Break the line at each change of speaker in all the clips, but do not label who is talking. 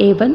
A1,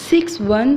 6'1"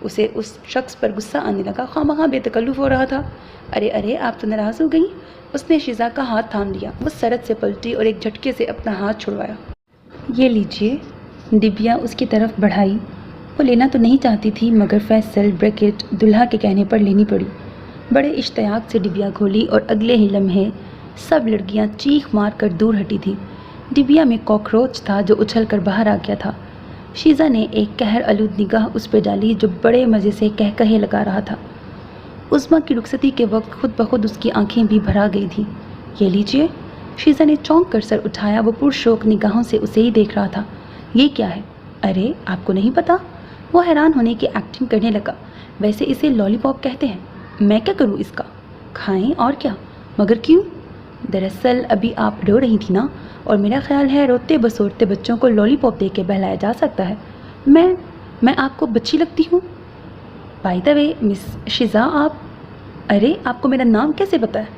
اسے اس شخص پر غصہ آنے لگا، خواہ بے تکلف ہو رہا تھا۔ ارے آپ تو ناراض ہو گئی؟ اس نے شیزا کا ہاتھ تھام لیا، وہ سرد سے پلٹی اور ایک جھٹکے سے اپنا ہاتھ چھڑوایا۔ یہ لیجئے۔ ڈبیا اس کی طرف بڑھائی۔ وہ لینا تو نہیں چاہتی تھی مگر فیصل بریکٹ دلہا کے کہنے پر لینی پڑی۔ بڑے اشتیاق سے ڈبیا کھولی اور اگلے ہی لمحے سب لڑکیاں چیخ مار کر دور ہٹی تھیں۔ ڈبیا میں کاکروچ تھا جو اچھل کر باہر آ گیا تھا۔ شیزا نے ایک قہر آلود نگاہ اس پہ ڈالی جو بڑے مزے سے کہے لگا رہا تھا۔ عظمیٰ کی رخصتی کے وقت خود بخود اس کی آنکھیں بھی بھرا گئی تھیں۔ یہ لیجئے۔ شیزا نے چونک کر سر اٹھایا، وہ پرشوق نگاہوں سے اسے ہی دیکھ رہا تھا۔ یہ کیا ہے؟ ارے آپ کو نہیں پتا؟ وہ حیران ہونے کی ایکٹنگ کرنے لگا۔ ویسے اسے لالی پاپ کہتے ہیں۔ میں کیا کروں اس کا؟ کھائیں اور کیا، مگر کیوں؟ دراصل ابھی آپ رو رہی تھی نا، اور میرا خیال ہے روتے بسورتے بچوں کو لالی پاپ دے کے بہلایا جا سکتا ہے۔ میں آپ کو بچی لگتی ہوں؟ بائی دا وے مس شیزا، ارے آپ کو میرا نام کیسے پتا ہے؟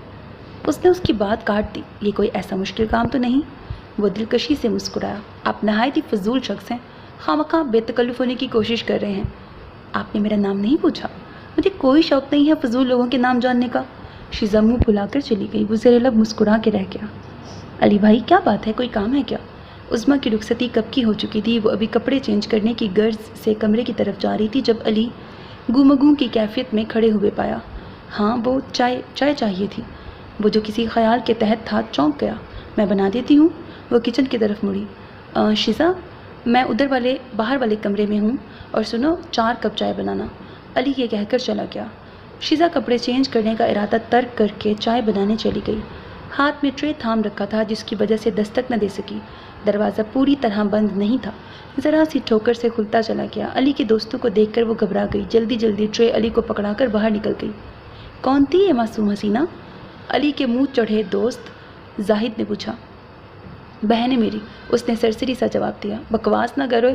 اس نے اس کی بات کاٹ دی۔ یہ کوئی ایسا مشکل کام تو نہیں؟ وہ دلکشی سے مسکرایا۔ آپ نہایت ہی فضول شخص ہیں، خواہ بے تکلف ہونے کی کوشش کر رہے ہیں۔ آپ نے میرا نام نہیں پوچھا؟ مجھے کوئی شوق نہیں ہے فضول لوگوں کے نام جاننے کا۔ شیزا منہ پھلا کر چلی گئی، وہ زیر لب مسکرا کے رہ گیا۔ علی بھائی کیا بات ہے، کوئی کام ہے کیا؟ عظمیٰ کی رخصتی کب کی ہو چکی تھی، وہ ابھی کپڑے چینج کرنے کی غرض سے کمرے کی طرف جا رہی تھی جب علی گومگوں کی کیفیت میں کھڑے ہوئے پایا۔ ہاں وہ چائے چاہیے تھی۔ وہ جو کسی خیال کے تحت تھا چونک گیا۔ میں بنا دیتی ہوں۔ وہ کچن کی طرف مڑی۔ شیزا میں باہر والے کمرے میں ہوں، اور سنو 4 کپ چائے بنانا۔ علی یہ کہہ کر چلا گیا۔ شیزا کپڑے چینج کرنے کا ارادہ ترک کر کے چائے بنانے چلی گئی۔ ہاتھ میں ٹرے تھام رکھا تھا جس کی وجہ سے دستک نہ دے سکی۔ دروازہ پوری طرح بند نہیں تھا، ذرا سی ٹھوکر سے کھلتا چلا گیا۔ علی کے دوستوں کو دیکھ کر وہ گھبرا گئی، جلدی ٹرے علی کو پکڑا کر باہر نکل گئی۔ کون تھی یہ معصوم حسینہ؟ علی کے منہ چڑھے دوست زاہد نے پوچھا۔ بہن ہے میری، اس نے سرسری سا جواب دیا۔ بکواس نہ کرو،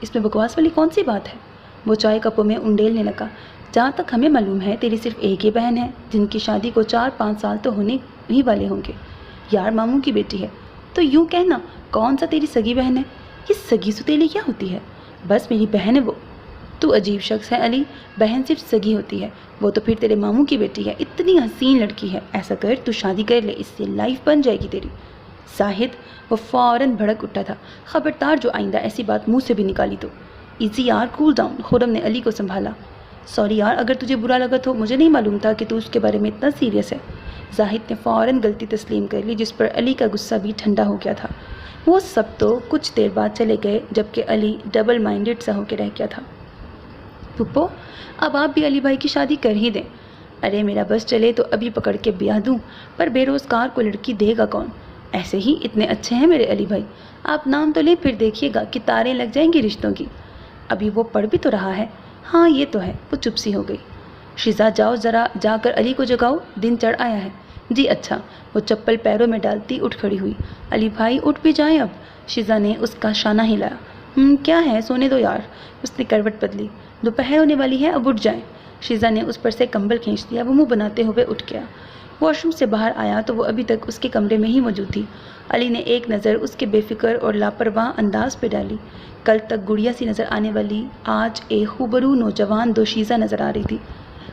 اس میں بکواس والی کون سی بات ہے؟ وہ چائے کپوں میں انڈیلنے لگا۔ جہاں تک ہمیں معلوم ہے تیری صرف ایک ہی بہن ہے جن کی شادی کو 4-5 سال تو ہونے ہی والے ہوں گے۔ یار ماموں کی بیٹی ہے تو یوں کہنا، کون سا تیری سگی بہن ہے؟ یہ سگی ستیلی کیا ہوتی ہے؟ بس میری بہن ہے وہ۔ تو عجیب شخص ہے علی، بہن صرف سگی ہوتی ہے، وہ تو پھر تیرے ماموں کی بیٹی ہے۔ اتنی حسین لڑکی ہے، ایسا کر تو شادی کر لے، اس سے لائف بن جائے گی تیری۔ زاہد وہ فوراً بھڑک اٹھا تھا۔ خبردار جو آئندہ ایسی بات منہ سے بھی نکالی تو۔ ایزی یار، کول ڈاؤن۔ خرم نے علی کو سنبھالا۔ سوری یار، اگر تجھے برا لگا تو، مجھے نہیں معلوم تھا کہ تو اس کے بارے میں اتنا سیریس ہے۔ زاہد نے فوراً غلطی تسلیم کر لی، جس پر علی کا غصہ بھی ٹھنڈا ہو گیا تھا۔ وہ سب تو کچھ دیر بعد چلے گئے جبکہ علی ڈبل مائنڈڈ سا ہو کے رہ گیا تھا۔ پھپھو اب آپ بھی علی بھائی کی شادی کر ہی دیں۔ ارے میرا بس چلے تو ابھی پکڑ کے بیاہ دوں، پر بے روزگار کو لڑکی دے گا کون؟ ایسے ہی اتنے اچھے ہیں میرے علی بھائی، آپ نام تو لیں، پھر دیکھیے گا کہ تاریں لگ جائیں گی رشتوں کی۔ ابھی وہ پڑھ بھی تو رہا ہے۔ ہاں یہ تو ہے۔ وہ چپ سی ہو گئی۔ شیزا جاؤ، ذرا جا کر علی کو جگاؤ، دن چڑھ آیا ہے۔ جی اچھا۔ وہ چپل پیروں میں ڈالتی اٹھ کھڑی ہوئی۔ علی بھائی اٹھ بھی جائیں اب؟ شیزا نے اس کا شانہ ہلایا۔ کیا ہے، سونے دو یار۔ اس نے کروٹ بدلی۔ دوپہر ہونے والی ہے، اب اٹھ جائیں۔ شیزا نے اس پر سے کمبل کھینچ دیا۔ وہ منہ بناتے ہوئے اٹھ گیا۔ واش روم سے باہر آیا تو وہ ابھی تک اس کے کمرے میں ہی موجود تھی۔ علی نے ایک نظر اس کے بے فکر اور لاپرواہ انداز پہ ڈالی۔ کل تک گڑیا سی نظر آنے والی آج ایک خوبرو نوجوان دوشیزہ نظر آ رہی تھی۔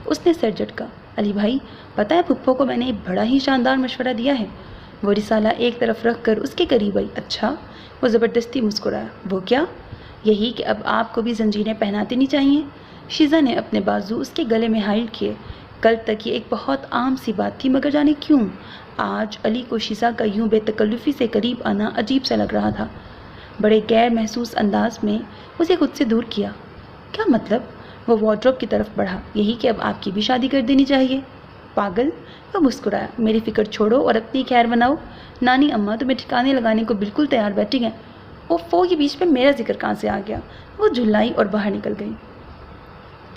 اس نے سر جھٹکا۔ علی بھائی پتہ ہے پھپھو کو میں نے ایک بڑا ہی شاندار مشورہ دیا ہے۔ وہ رسالہ ایک طرف رکھ کر اس کے قریب آئی۔ اچھا؟ وہ زبردستی مسکرایا۔ وہ کیا؟ یہی کہ اب آپ کو بھی زنجیریں پہنا دینی چاہیے۔ شیزا نے اپنے بازو اس کے گلے میں ہائل کیے۔ کل تک یہ ایک بہت عام سی بات تھی، مگر جانے کیوں آج علی کو شیزا کا یوں بے تکلفی سے قریب آنا عجیب سا لگ رہا تھا۔ بڑے غیر محسوس انداز میں اسے خود سے دور کیا۔ کیا مطلب؟ وہ وارڈروب کی طرف بڑھا۔ یہی کہ اب آپ کی بھی شادی کر دینی چاہیے۔ پاگل؟ وہ مسکرایا۔ میری فکر چھوڑو اور اپنی خیر بناؤ۔ نانی اماں تمہیں ٹھکانے لگانے کو بالکل تیار بیٹھی ہیں۔ اوفو، یہ بیچ میں میرا ذکر کہاں سے آ گیا؟ وہ جھلائی اور باہر نکل گئی۔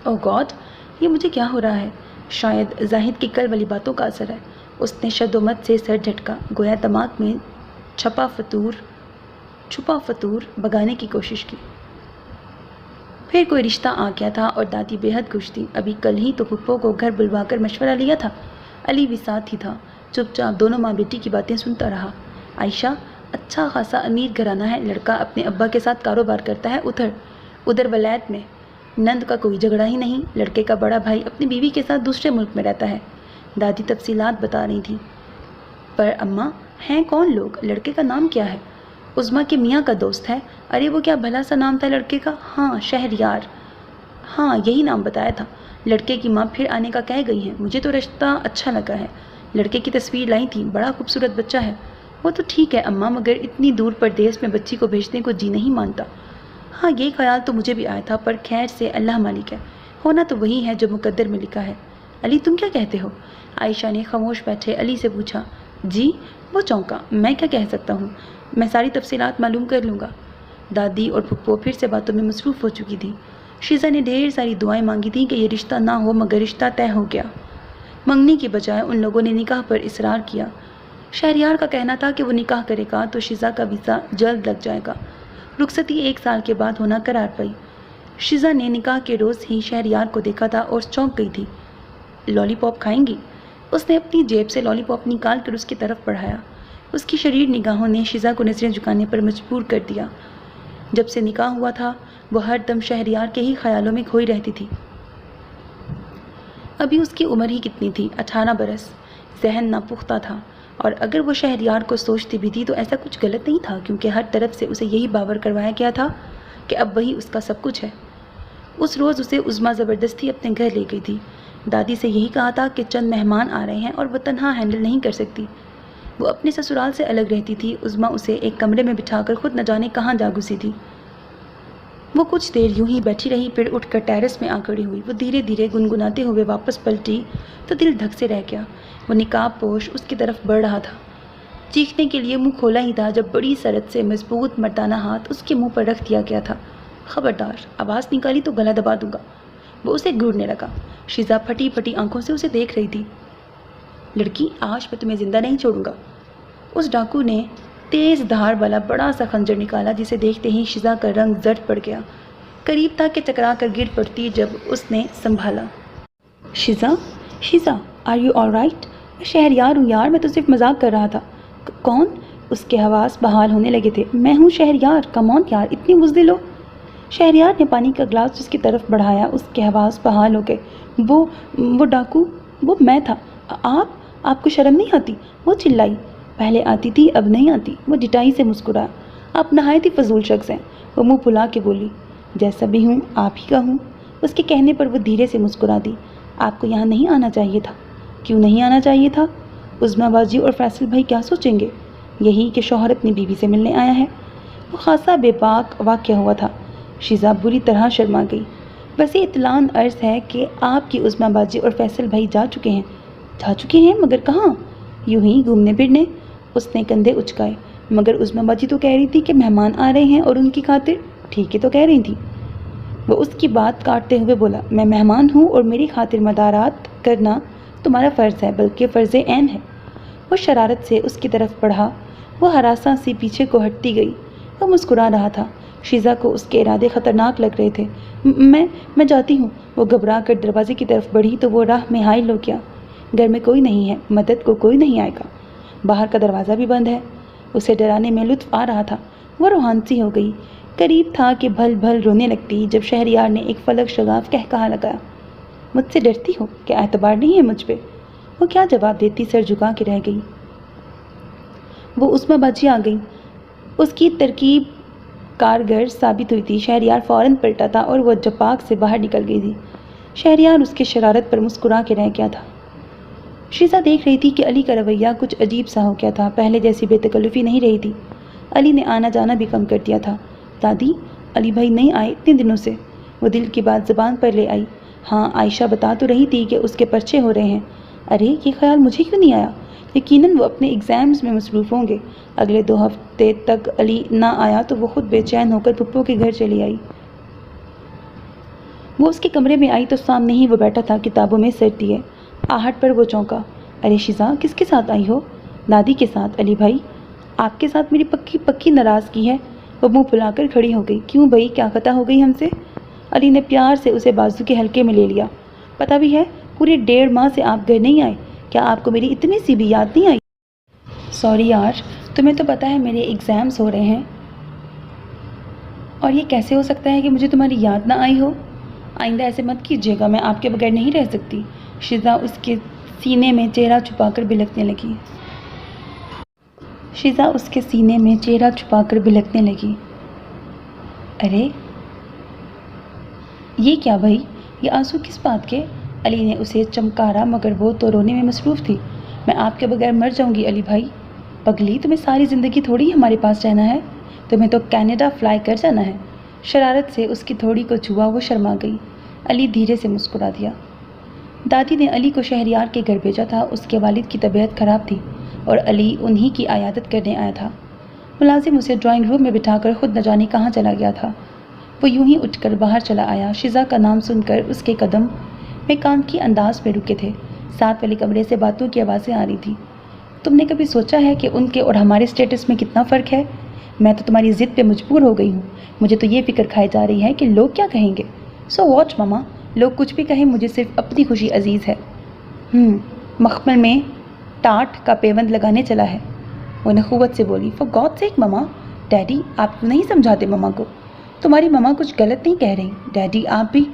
او گاڈ، یہ مجھے کیا ہو رہا ہے؟ شاید زاہد کی کل والی باتوں کا اثر ہے۔ اس نے شد و مت سے سر جھٹکا، گویا دماغ میں چھپا فتور بگانے کی کوشش کی۔ پھر کوئی رشتہ آ گیا تھا اور دادی بے حد خوش تھی۔ ابھی کل ہی تو پھپھو کو گھر بلوا کر مشورہ لیا تھا۔ علی بھی ساتھ ہی تھا، چپ چاپ دونوں ماں بیٹی کی باتیں سنتا رہا۔ عائشہ اچھا خاصا امیر گھرانہ ہے، لڑکا اپنے ابا کے ساتھ کاروبار کرتا ہے ادھر ولایت میں۔ نند کا کوئی جھگڑا ہی نہیں، لڑکے کا بڑا بھائی اپنی بیوی کے ساتھ دوسرے ملک میں رہتا ہے۔ دادی تفصیلات بتا رہی تھی۔ پر اماں، ہیں کون لوگ؟ لڑکے کا نام کیا ہے؟ عظمیٰ کے میاں کا دوست ہے۔ ارے وہ کیا بھلا سا نام تھا لڑکے کا؟ ہاں، شہریار۔ ہاں، یہی نام بتایا تھا۔ لڑکے کی ماں پھر آنے کا کہہ گئی ہیں۔ مجھے تو رشتہ اچھا لگا ہے۔ لڑکے کی تصویر لائی تھی، بڑا خوبصورت بچہ ہے۔ وہ تو ٹھیک ہے اماں، مگر اتنی دور پردیس میں بچی کو بھیجنے کو جی نہیں مانتا۔ ہاں، یہ خیال تو مجھے بھی آیا تھا، پر خیر سے اللہ مالک ہے، ہونا تو وہی ہے جو مقدر میں لکھا ہے۔ علی، تم کیا کہتے ہو؟ عائشہ نے خاموش بیٹھے علی سے پوچھا۔ جی؟ وہ چونکا۔ میں کیا کہہ سکتا ہوں؟ میں ساری تفصیلات معلوم کر لوں گا۔ دادی اور پھپھو پھر سے باتوں میں مصروف ہو چکی تھی۔ شیزا نے ڈھیر ساری دعائیں مانگی تھیں کہ یہ رشتہ نہ ہو، مگر رشتہ طے ہو گیا۔ منگنی کی بجائے ان لوگوں نے نکاح پر اصرار کیا۔ شہریار کا کہنا تھا کہ وہ نکاح کرے گا تو شیزا کا ویزا جلد لگ جائے گا۔ رخصتی 1 سال کے بعد ہونا قرار پائی۔ شیزا نے نکاح کے روز ہی شہریار کو دیکھا تھا اور چونک گئی تھی۔ لالی پاپ کھائیں گی؟ اس نے اپنی جیب سے لالی پاپ نکال کر اس کی طرف بڑھایا۔ اس کی شریر نگاہوں نے شیزا کو نظریں جھکانے پر مجبور کر دیا۔ جب سے نکاح ہوا تھا وہ ہر دم شہریار کے ہی خیالوں میں کھوئی رہتی تھی۔ ابھی اس کی عمر ہی کتنی تھی؟ 18 برس۔ ذہن ناپختہ تھا، اور اگر وہ شہریار کو سوچتی بھی تھی تو ایسا کچھ غلط نہیں تھا، کیونکہ ہر طرف سے اسے یہی باور کروایا گیا تھا کہ اب وہی اس کا سب کچھ ہے۔ اس روز اسے عظمیٰ زبردستی اپنے گھر لے گئی تھی۔ دادی سے یہی کہا تھا کہ چند مہمان آ رہے ہیں اور وہ تنہا ہینڈل نہیں کر سکتی۔ وہ اپنے سسرال سے الگ رہتی تھی۔ عظمیٰ اسے ایک کمرے میں بٹھا کر خود نہ جانے کہاں جا گھسی تھی۔ وہ کچھ دیر یوں ہی بیٹھی رہی، پھر اٹھ کر ٹیرس میں آ کھڑی ہوئی۔ وہ دھیرے دھیرے گنگناتے ہوئے واپس پلٹی تو دل دھک سے رہ گیا۔ وہ نقاب پوش اس کی طرف بڑھ رہا تھا۔ چیخنے کے لیے منہ کھولا ہی تھا جب بڑی سرد سے مضبوط مردانہ ہاتھ اس کے منہ پر رکھ دیا گیا تھا۔ خبردار، آواز نکالی تو گلا دبا دوں گا۔ وہ اسے گھورنے لگا۔ شیزا پھٹی پھٹی آنکھوں سے اسے دیکھ رہی تھی۔ لڑکی، آج میں تمہیں زندہ نہیں چھوڑوں گا۔ اس ڈاکو نے تیز دھار والا بڑا سا خنجر نکالا، جسے دیکھتے ہی شیزا کا رنگ زرد پڑ گیا۔ قریب تھا کہ ٹکرا کر گر پڑتی جب اس نے سنبھالا۔ شیزا، شیزا، آر یو آل رائٹ؟ میں شہریار ہوں یار، میں تو صرف مذاق کر رہا تھا۔ کون؟ اس کے حواس بحال ہونے لگے تھے۔ میں ہوں شہریار، کم آن یار، اتنی بزدل ہو؟ شہریار نے پانی کا گلاس اس کی طرف بڑھایا۔ اس کے حواس بحال ہو گئے۔ وہ ڈاکو، وہ میں تھا۔ آپ کو شرم نہیں آتی؟ وہ چلائی۔ پہلے آتی تھی، اب نہیں آتی۔ وہ ڈٹائی سے مسکرایا۔ آپ نہایت ہی فضول شخص ہیں۔ وہ منہ پھلا کے بولی۔ جیسا بھی ہوں آپ ہی کا ہوں۔ اس کے کہنے پر وہ دھیرے سے مسکرا دی۔ آپ کو یہاں نہیں آنا چاہیے تھا۔ کیوں نہیں آنا چاہیے تھا؟ عظمیٰ باجی اور فیصل بھائی کیا سوچیں گے؟ یہی کہ شوہر اپنی بیوی سے ملنے آیا ہے۔ وہ خاصا بے باک واقعہ ہوا تھا۔ شیزا بری طرح شرما گئی۔ ویسے اطلاعاً عرض ہے کہ آپ کی عظمیٰ باجی اور فیصل بھائی جا چکے ہیں، مگر کہاں؟ یوں ہی گھومنے پھرنے۔ اس نے کندھے اچکائے۔ مگر عظمیٰ باجی تو کہہ رہی تھی کہ مہمان آ رہے ہیں اور ان کی خاطر۔ ٹھیک ہے تو کہہ رہی تھی۔ وہ اس کی بات کاٹتے ہوئے بولا، میں مہمان ہوں اور میری خاطر مدارات کرنا تمہارا فرض ہے، بلکہ فرض عین ہے۔ وہ شرارت سے اس کی طرف بڑھا۔ وہ ہراساں سی پیچھے کو ہٹتی گئی۔ وہ مسکرا رہا تھا۔ شیزا کو اس کے ارادے خطرناک لگ رہے تھے۔ میں جاتی ہوں۔ وہ گھبرا کر دروازے کی طرف بڑھی تو وہ راہ میں حائل ہو گیا۔ گھر میں کوئی نہیں ہے، مدد کو کوئی نہیں آئے گا۔ باہر کا دروازہ بھی بند ہے۔ اسے ڈرانے میں لطف آ رہا تھا۔ وہ روحان سی ہو گئی۔ قریب تھا کہ بھل بھل رونے لگتی جب شہریار نے ایک فلک شگاف کہا لگایا، مجھ سے ڈرتی ہو؟ کیا اعتبار نہیں ہے مجھ پہ؟ وہ کیا جواب دیتی، سر جھکا کے رہ گئی۔ وہ عظمیٰ باجی آ گئی۔ اس کی ترکیب کارگر ثابت ہوئی تھی۔ شہریار فوراً پلٹا تھا اور وہ جپاک سے باہر نکل گئی تھی۔ شہریار اس کے شرارت پر مسکرا کے رہ گیا تھا۔ شیزا دیکھ رہی تھی کہ علی کا رویہ کچھ عجیب سا ہو گیا تھا۔ پہلے جیسی بے تکلفی نہیں رہی تھی۔ علی نے آنا جانا بھی کم کر دیا تھا۔ دادی، علی بھائی نہیں آئے اتنے دنوں سے؟ وہ دل کی بات زبان پر لے آئی۔ ہاں، عائشہ بتا تو رہی تھی کہ اس کے پرچے ہو رہے ہیں۔ ارے یہ خیال مجھے کیوں نہیں آیا؟ یقیناً وہ اپنے ایگزامز میں مصروف ہوں گے۔ اگلے 2 ہفتے تک علی نہ آیا تو وہ خود بے چین ہو کر پھپھو کے گھر چلی آئی۔ وہ اس کے کمرے میں آئی تو سامنے ہی وہ بیٹھا تھا، کتابوں میں سر دیے۔ آہٹ پر وہ چونکا۔ ارے شیزا، کس کے ساتھ آئی ہو؟ دادی کے ساتھ۔ علی بھائی، آپ کے ساتھ میری پکی ناراضگی ہے۔ وہ منہ پھلا کر کھڑی ہو گئی۔ کیوں بھائی، کیا خطا ہو گئی ہم سے؟ علی نے پیار سے اسے بازو کے حلقے میں لے لیا۔ پتہ بھی ہے، پورے 1.5 ماہ سے آپ گھر نہیں آئے۔ کیا آپ کو میری اتنی سی بھی یاد نہیں آئی؟ سوری یار، تمہیں تو پتہ ہے میرے ایگزامز ہو رہے ہیں، اور یہ کیسے ہو سکتا ہے کہ مجھے تمہاری یاد نہ آئی ہو؟ آئندہ ایسے مت کیجیے گا، میں آپ کے بغیر نہیں رہ سکتی۔ شیزا اس کے سینے میں چہرہ چھپا کر بلکنے لگی۔ شیزا اس کے سینے میں چہرہ چھپا کر بلکنے لگی۔ ارے یہ کیا بھائی، یہ آنسو کس بات کے؟ علی نے اسے چمکارا مگر وہ تو رونے میں مصروف تھی۔ میں آپ کے بغیر مر جاؤں گی علی بھائی۔ پگلی، تمہیں ساری زندگی تھوڑی ہمارے پاس رہنا ہے، تمہیں تو کینیڈا فلائی کر جانا ہے۔ شرارت سے اس کی تھوڑی کو چھوا وہ شرما گئی۔ علی دھیرے سے مسکرا دیا۔ دادی نے علی کو شہریار کے گھر بھیجا تھا، اس کے والد کی طبیعت خراب تھی اور علی انہی کی عیادت کرنے آیا تھا۔ ملازم اسے ڈرائنگ روم میں بٹھا کر خود نہ جانے کہاں چلا گیا تھا۔ وہ یوں ہی اٹھ کر باہر چلا آیا۔ شیزا کا نام سن کر اس کے قدم میکان کی انداز میں رکے تھے۔ ساتھ والے کمرے سے باتوں کی آوازیں آ رہی تھی۔ تم نے کبھی سوچا ہے کہ ان کے اور ہمارے اسٹیٹس میں کتنا فرق ہے؟ میں تو تمہاری ضد پہ مجبور ہو گئی ہوں۔ مجھے تو یہ فکر کھائی جا رہی ہے کہ لوگ کیا کہیں گے۔ سو واچ ماما، لوگ کچھ بھی کہیں، مجھے صرف اپنی خوشی عزیز ہے۔ مخمل میں ٹاٹ کا پیوند لگانے چلا ہے، وہ نخوت سے بولی۔ For God sake mama, daddy آپ کیوں نہیں سمجھاتے ماما کو؟ تمہاری ماما کچھ غلط نہیں کہہ رہی۔ ڈیڈی آپ بھی۔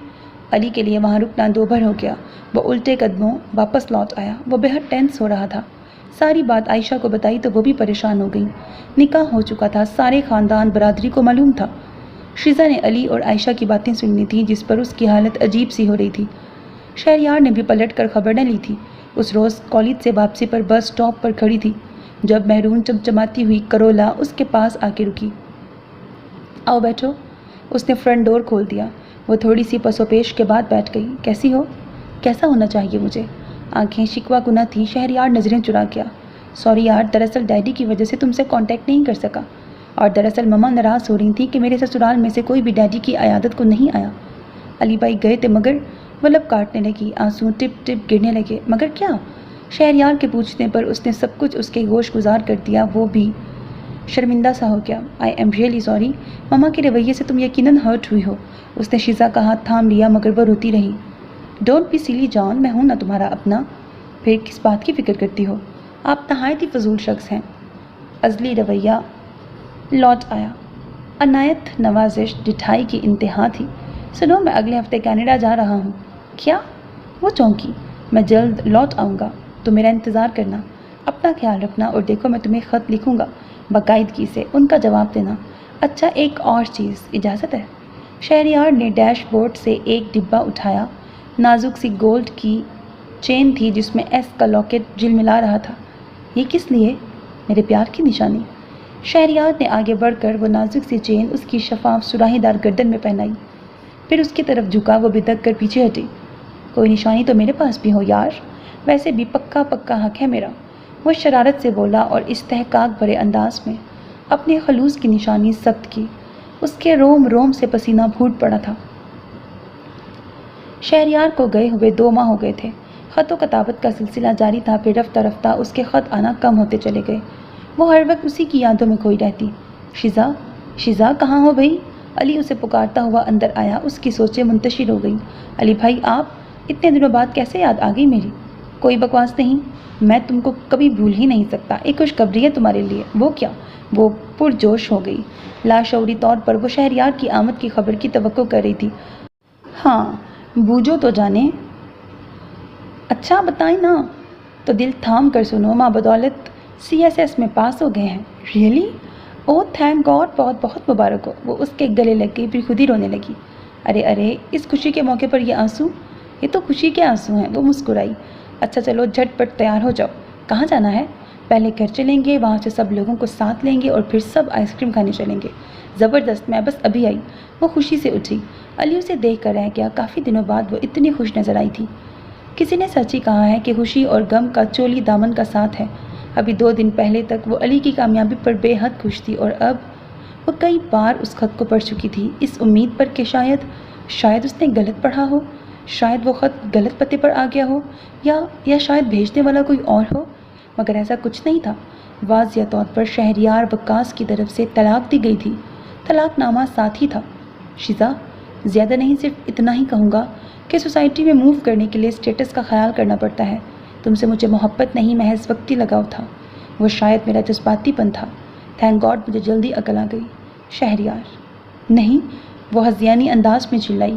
علی کے لیے وہاں رکنا دو بھر ہو گیا۔ وہ الٹے قدموں واپس لوٹ آیا۔ وہ بے حد ٹینس ہو رہا تھا۔ ساری بات عائشہ کو بتائی تو وہ بھی پریشان ہو گئی۔ نکاح ہو چکا تھا، سارے خاندان برادری کو معلوم تھا۔ شیزا نے علی اور عائشہ کی باتیں سننی تھیں جس پر اس کی حالت عجیب سی ہو رہی تھی۔ شہریار نے بھی پلٹ کر خبر نہ لی تھی۔ اس روز کالج سے واپسی پر بس سٹاپ پر کھڑی تھی جب مہرون چمچماتی ہوئی کرولا اس کے پاس آ کے رکی۔ آؤ بیٹھو۔ اس نے فرنٹ ڈور کھول دیا۔ وہ تھوڑی سی پس و پیش کے بعد بیٹھ گئی۔ کیسی ہو؟ کیسا ہونا چاہیے مجھے؟ آنکھیں شکوہ گنا تھیں۔ شہریار نظریں چرا گیا۔ سوری یار، دراصل ڈیڈی کی وجہ سے تم سے کانٹیکٹ نہیں کر سکا، اور دراصل ماما ناراض ہو رہی تھی کہ میرے سسرال میں سے کوئی بھی ڈیڈی کی عیادت کو نہیں آیا۔ علی بھائی گئے تھے مگر وہ لب کاٹنے لگی، آنسو ٹپ ٹپ گرنے لگے۔ مگر کیا؟ شہریار کے پوچھنے پر اس نے سب کچھ اس کے گوش گزار کر دیا۔ وہ بھی شرمندہ سا ہو گیا۔ آئی ایم ریئلی سوری، ماما کے رویے سے تم یقیناً ہرٹ ہوئی ہو۔ اس نے شیزا کا ہاتھ تھام لیا مگر وہ روتی رہی۔ ڈونٹ بی سیلی جان، میں ہوں نا تمہارا اپنا، پھر کس بات کی فکر کرتی ہو؟ آپ نہایت ہی فضول شخص ہیں۔ ازلی رویہ لوٹ آیا۔ عنایت نوازش ڈٹھائی کی انتہا تھی۔ سنو، میں اگلے ہفتے کینیڈا جا رہا ہوں۔ کیا؟ وہ چونکی، میں جلد لوٹ آؤں گا، تو میرا انتظار کرنا۔ اپنا خیال رکھنا، اور دیکھو میں تمہیں خط لکھوں گا، باقاعدگی سے ان کا جواب دینا۔ اچھا ایک اور چیز، اجازت ہے؟ شہریار نے ڈیش بورڈ سے ایک ڈبہ اٹھایا۔ نازک سی گولڈ کی چین تھی جس میں ایس کا لاکٹ جلملا رہا تھا۔ یہ کس لیے؟ میرے پیار کی نشانی۔ شہریار نے آگے بڑھ کر وہ نازک سی چین اس کی شفاف سراہی دار گردن میں پہنائی، پھر اس کی طرف جھکا۔ وہ بدک کر پیچھے ہٹی۔ کوئی نشانی تو میرے پاس بھی ہو یار، ویسے بھی پکا پکا حق ہے میرا، وہ شرارت سے بولا اور استحقاق بھرے انداز میں اپنے خلوص کی نشانی ثبت کی۔ اس کے روم روم سے پسینہ پھوٹ پڑا تھا۔ شہریار کو گئے ہوئے 2 ماہ ہو گئے تھے۔ خط و کتابت کا سلسلہ جاری تھا، پھر رفتہ رفتہ اس کے خط آنا کم ہوتے چلے گئے۔ وہ ہر وقت اسی کی یادوں میں کھوئی رہتی۔ شیزا، شیزا کہاں ہو بھائی؟ علی اسے پکارتا ہوا اندر آیا۔ اس کی سوچیں منتشر ہو گئیں۔ علی بھائی، آپ اتنے دنوں بعد کیسے یاد آ گئی میری؟ کوئی بکواس نہیں، میں تم کو کبھی بھول ہی نہیں سکتا۔ ایک خوشخبری ہے تمہارے لیے۔ وہ کیا؟ وہ پرجوش ہو گئی۔ لاشعوری طور پر وہ شہریار کی آمد کی خبر کی توقع کر رہی تھی۔ ہاں، بوجھو تو جانے۔ اچھا بتائیں نا۔ تو دل تھام کر سنو، ماں بدولت CSS میں پاس ہو گئے ہیں۔ ریئلی؟ او تھینک گاڈ، بہت بہت مبارک ہو۔ وہ اس کے گلے لگ گئی، پھر خود ہی رونے لگی۔ ارے ارے، اس خوشی کے موقع پر یہ آنسو؟ یہ تو خوشی کے آنسو ہیں۔ وہ مسکرائی۔ اچھا چلو جھٹ پٹ تیار ہو جاؤ۔ کہاں جانا ہے؟ پہلے گھر چلیں گے، وہاں سے سب لوگوں کو ساتھ لیں گے اور پھر سب آئس کریم کھانے چلیں گے۔ زبردست، میں بس ابھی آئی۔ وہ خوشی سے اٹھی۔ علی اسے دیکھ کر رہ گیا۔ کافی دنوں بعد وہ اتنی خوش نظر آئی تھی۔ کسی نے سچ ہی کہا ہے کہ خوشی اور غم کا چولی دامن کا ساتھ ہے۔ ابھی 2 دن پہلے تک وہ علی کی کامیابی پر بے حد خوش تھی، اور اب وہ کئی بار اس خط کو پڑھ چکی تھی، اس امید پر کہ شاید اس نے غلط پڑھا ہو، شاید وہ خط غلط پتے پر آ گیا ہو، یا شاید بھیجنے والا کوئی اور ہو، مگر ایسا کچھ نہیں تھا۔ واضح طور پر شہریار وقاص کی طرف سے طلاق دی گئی تھی۔ طلاق نامہ ساتھ ہی تھا۔ شیزا، زیادہ نہیں، صرف اتنا ہی کہوں گا کہ سوسائٹی میں موو کرنے کے لیے اسٹیٹس کا خیال کرنا پڑتا ہے۔ تم سے مجھے محبت نہیں، محض وقتی لگاؤ تھا۔ وہ شاید میرا جذباتی پن تھا۔ تھینک گاڈ مجھے جلدی عقل آ گئی۔ شہریار، نہیں، وہ ہذیانی انداز میں چلائی۔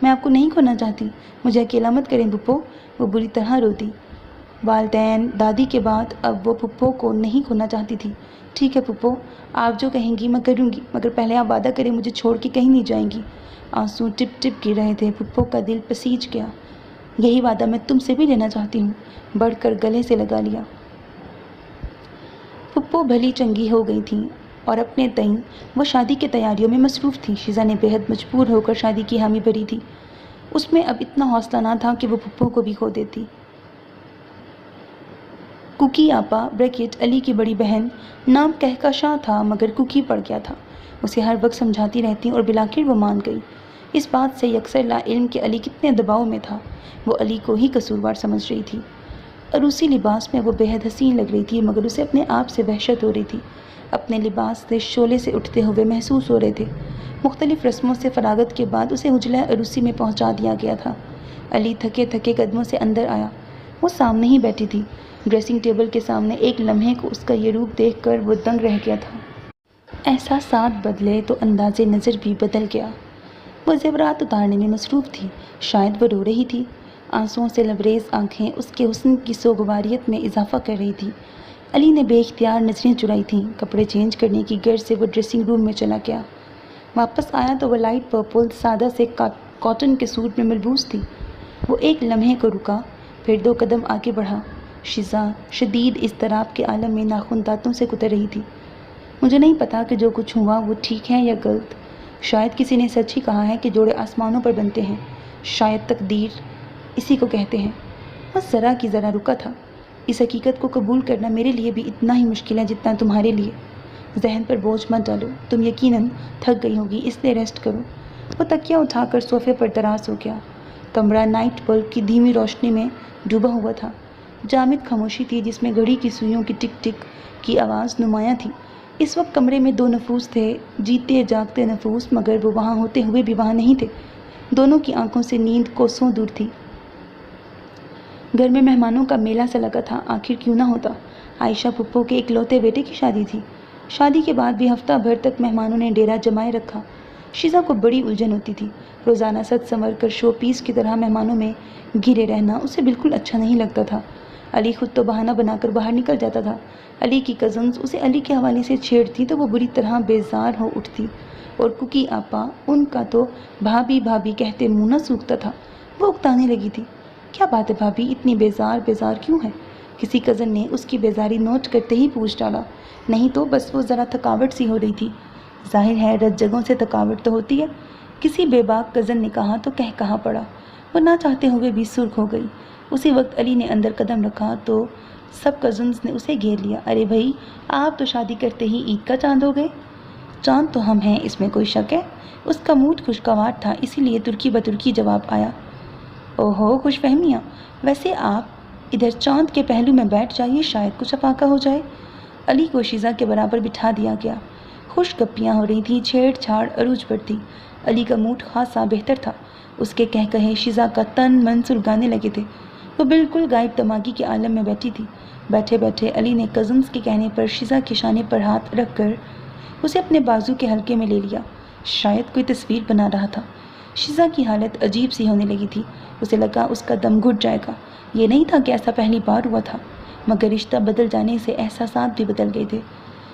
میں آپ کو نہیں کھونا چاہتی، مجھے اکیلا مت کریں پھپھو۔ وہ بری طرح روتی۔ والدین دادی کے بعد اب وہ پھپھو کو نہیں کھونا چاہتی تھی۔ ٹھیک ہے پھپھو، آپ جو کہیں گی میں کروں گی، مگر پہلے آپ وعدہ کریں مجھے چھوڑ کے کہیں نہیں جائیں گی۔ آنسو ٹپ ٹپ گر رہے تھے۔ پھپھو کا دل پسیج گیا۔ یہی وعدہ میں تم سے بھی لینا چاہتی ہوں، بڑھ کر گلے سے لگا لیا۔ پھپھو بھلی چنگی ہو گئی تھیں اور اپنے تئیں وہ شادی کی تیاریوں میں مصروف تھی۔ شیزا نے بے حد مجبور ہو کر شادی کی حامی بھری تھی۔ اس میں اب اتنا حوصلہ نہ تھا کہ وہ پھپھو کو بھی کھو دیتی۔ کوکی آپا بریکٹ علی کی بڑی بہن، نام کہکشاں تھا مگر کوکی پڑ گیا تھا، اسے ہر وقت سمجھاتی رہتی اور بالآخر وہ مان گئی۔ اس بات سے یکسر لا علم کہ علی کتنے دباؤ میں تھا، وہ علی کو ہی قصوروار سمجھ رہی تھی۔ عروسی لباس میں وہ بے حد حسین لگ رہی تھی مگر اسے اپنے آپ سے وحشت ہو رہی تھی۔ اپنے لباس سے شعلے سے اٹھتے ہوئے محسوس ہو رہے تھے۔ مختلف رسموں سے فراغت کے بعد اسے حجرہ عروسی میں پہنچا دیا گیا تھا۔ علی تھکے تھکے قدموں سے اندر آیا۔ وہ سامنے ہی بیٹھی تھی، ڈریسنگ ٹیبل کے سامنے۔ ایک لمحے کو اس کا یہ روپ دیکھ کر وہ دنگ رہ گیا تھا۔ احساسات بدلے تو انداز نظر بھی بدل گیا۔ وہ زیورات اتارنے میں مصروف تھی، شاید وہ رو رہی تھی۔ آنسوؤں سے لبریز آنکھیں اس کے حسن کی سوگواریت میں اضافہ کر رہی تھی۔ علی نے بے اختیار نظریں چرائی تھیں۔ کپڑے چینج کرنے کی غرض سے وہ ڈریسنگ روم میں چلا گیا۔ واپس آیا تو وہ لائٹ پرپل سادہ سے کاٹن کے سوٹ میں ملبوس تھی۔ وہ ایک لمحے کو رکا، پھر 2 قدم آگے بڑھا۔ شیزا شدید اضطراب کے عالم میں ناخن دانتوں سے کتر رہی تھی۔ مجھے نہیں پتا کہ جو کچھ ہوا وہ ٹھیک ہے یا غلط۔ شاید کسی نے سچ ہی کہا ہے کہ جوڑے آسمانوں پر بنتے ہیں، شاید تقدیر اسی کو کہتے ہیں۔ وہ ذرا کی ذرا رکا تھا۔ اس حقیقت کو قبول کرنا میرے لیے بھی اتنا ہی مشکل ہے جتنا تمہارے لیے۔ ذہن پر بوجھ مت ڈالو، تم یقیناً تھک گئی ہوگی، اس لیے ریسٹ کرو۔ وہ تکیہ اٹھا کر صوفے پر دراز ہو گیا۔ کمرہ نائٹ بلب کی دھیمی روشنی میں ڈوبا ہوا تھا۔ جامد خاموشی تھی جس میں گھڑی کی سوئیوں کی ٹک ٹک کی آواز نمایاں تھی۔ اس وقت کمرے میں 2 نفوس تھے، جیتے جاگتے نفوس، مگر وہ وہاں ہوتے ہوئے بھی وہاں نہیں تھے۔ دونوں کی آنکھوں سے نیند کوسوں دور تھی۔ گھر میں مہمانوں کا میلہ سا لگا تھا۔ آخر کیوں نہ ہوتا؟ عائشہ پھپھو کے اکلوتے بیٹے کی شادی تھی۔ شادی کے بعد بھی ہفتہ بھر تک مہمانوں نے ڈیرا جمائے رکھا۔ شیزا کو بڑی الجھن ہوتی تھی۔ روزانہ سج سنور کر شو پیس کی طرح مہمانوں میں گھرے رہنا اسے بالکل اچھا نہیں لگتا تھا۔ علی خود تو بہانہ بنا کر باہر نکل جاتا تھا۔ علی کی کزنز اسے علی کے حوالے سے چھیڑتی تو وہ بری طرح بیزار ہو اٹھتی، اور کوکی آپا ان کا تو بھابھی بھابھی کہتے منہ نہ سوکھتا تھا۔ وہ اکتانے لگی تھی، کیا بات ہے بھابھی، اتنی بیزار کیوں ہے؟ کسی کزن نے اس کی بیزاری نوٹ کرتے ہی پوچھ ڈالا۔ نہیں تو بس وہ ذرا تھکاوٹ سی ہو رہی تھی۔ ظاہر ہے رت جگہوں سے تھکاوٹ تو ہوتی ہے، کسی بے باک کزن نے کہا تو کہا پڑا۔ وہ نہ چاہتے ہوئے بھی سرخ ہو گئی۔ اسی وقت علی نے اندر قدم رکھا تو سب کزنز نے اسے گھیر لیا۔ ارے بھائی، آپ تو شادی کرتے ہی عید کا چاند ہو گئے۔ چاند تو ہم ہیں، اس میں کوئی شک ہے؟ اس کا موڈ خوشگوار تھا، اسی لیے ترکی بترکی جواب آیا۔ اوہو، خوش فہمیاں۔ ویسے آپ ادھر چاند کے پہلو میں بیٹھ جائیے، شاید کچھ افاقہ ہو جائے۔ علی کو شیزا کے برابر بٹھا دیا گیا۔ خوش گپیاں ہو رہی تھیں، چھیڑ چھاڑ عروج پر تھی۔ علی کا موڈ خاصا بہتر تھا۔ اس کے کہے شیزا کا تن من سلگانے لگے تھے۔ وہ بالکل غائب دماغی کے عالم میں بیٹھی تھی۔ بیٹھے بیٹھے علی نے کزنز کے کہنے پر شیزا کے شانے پر ہاتھ رکھ کر اسے اپنے بازو کے حلقے میں لے لیا، شاید کوئی تصویر بنا رہا تھا۔ شیزا کی حالت عجیب سی ہونے لگی تھی۔ اسے لگا اس کا دم گھٹ جائے گا۔ یہ نہیں تھا کہ ایسا پہلی بار ہوا تھا، مگر رشتہ بدل جانے سے احساسات بھی بدل گئے تھے۔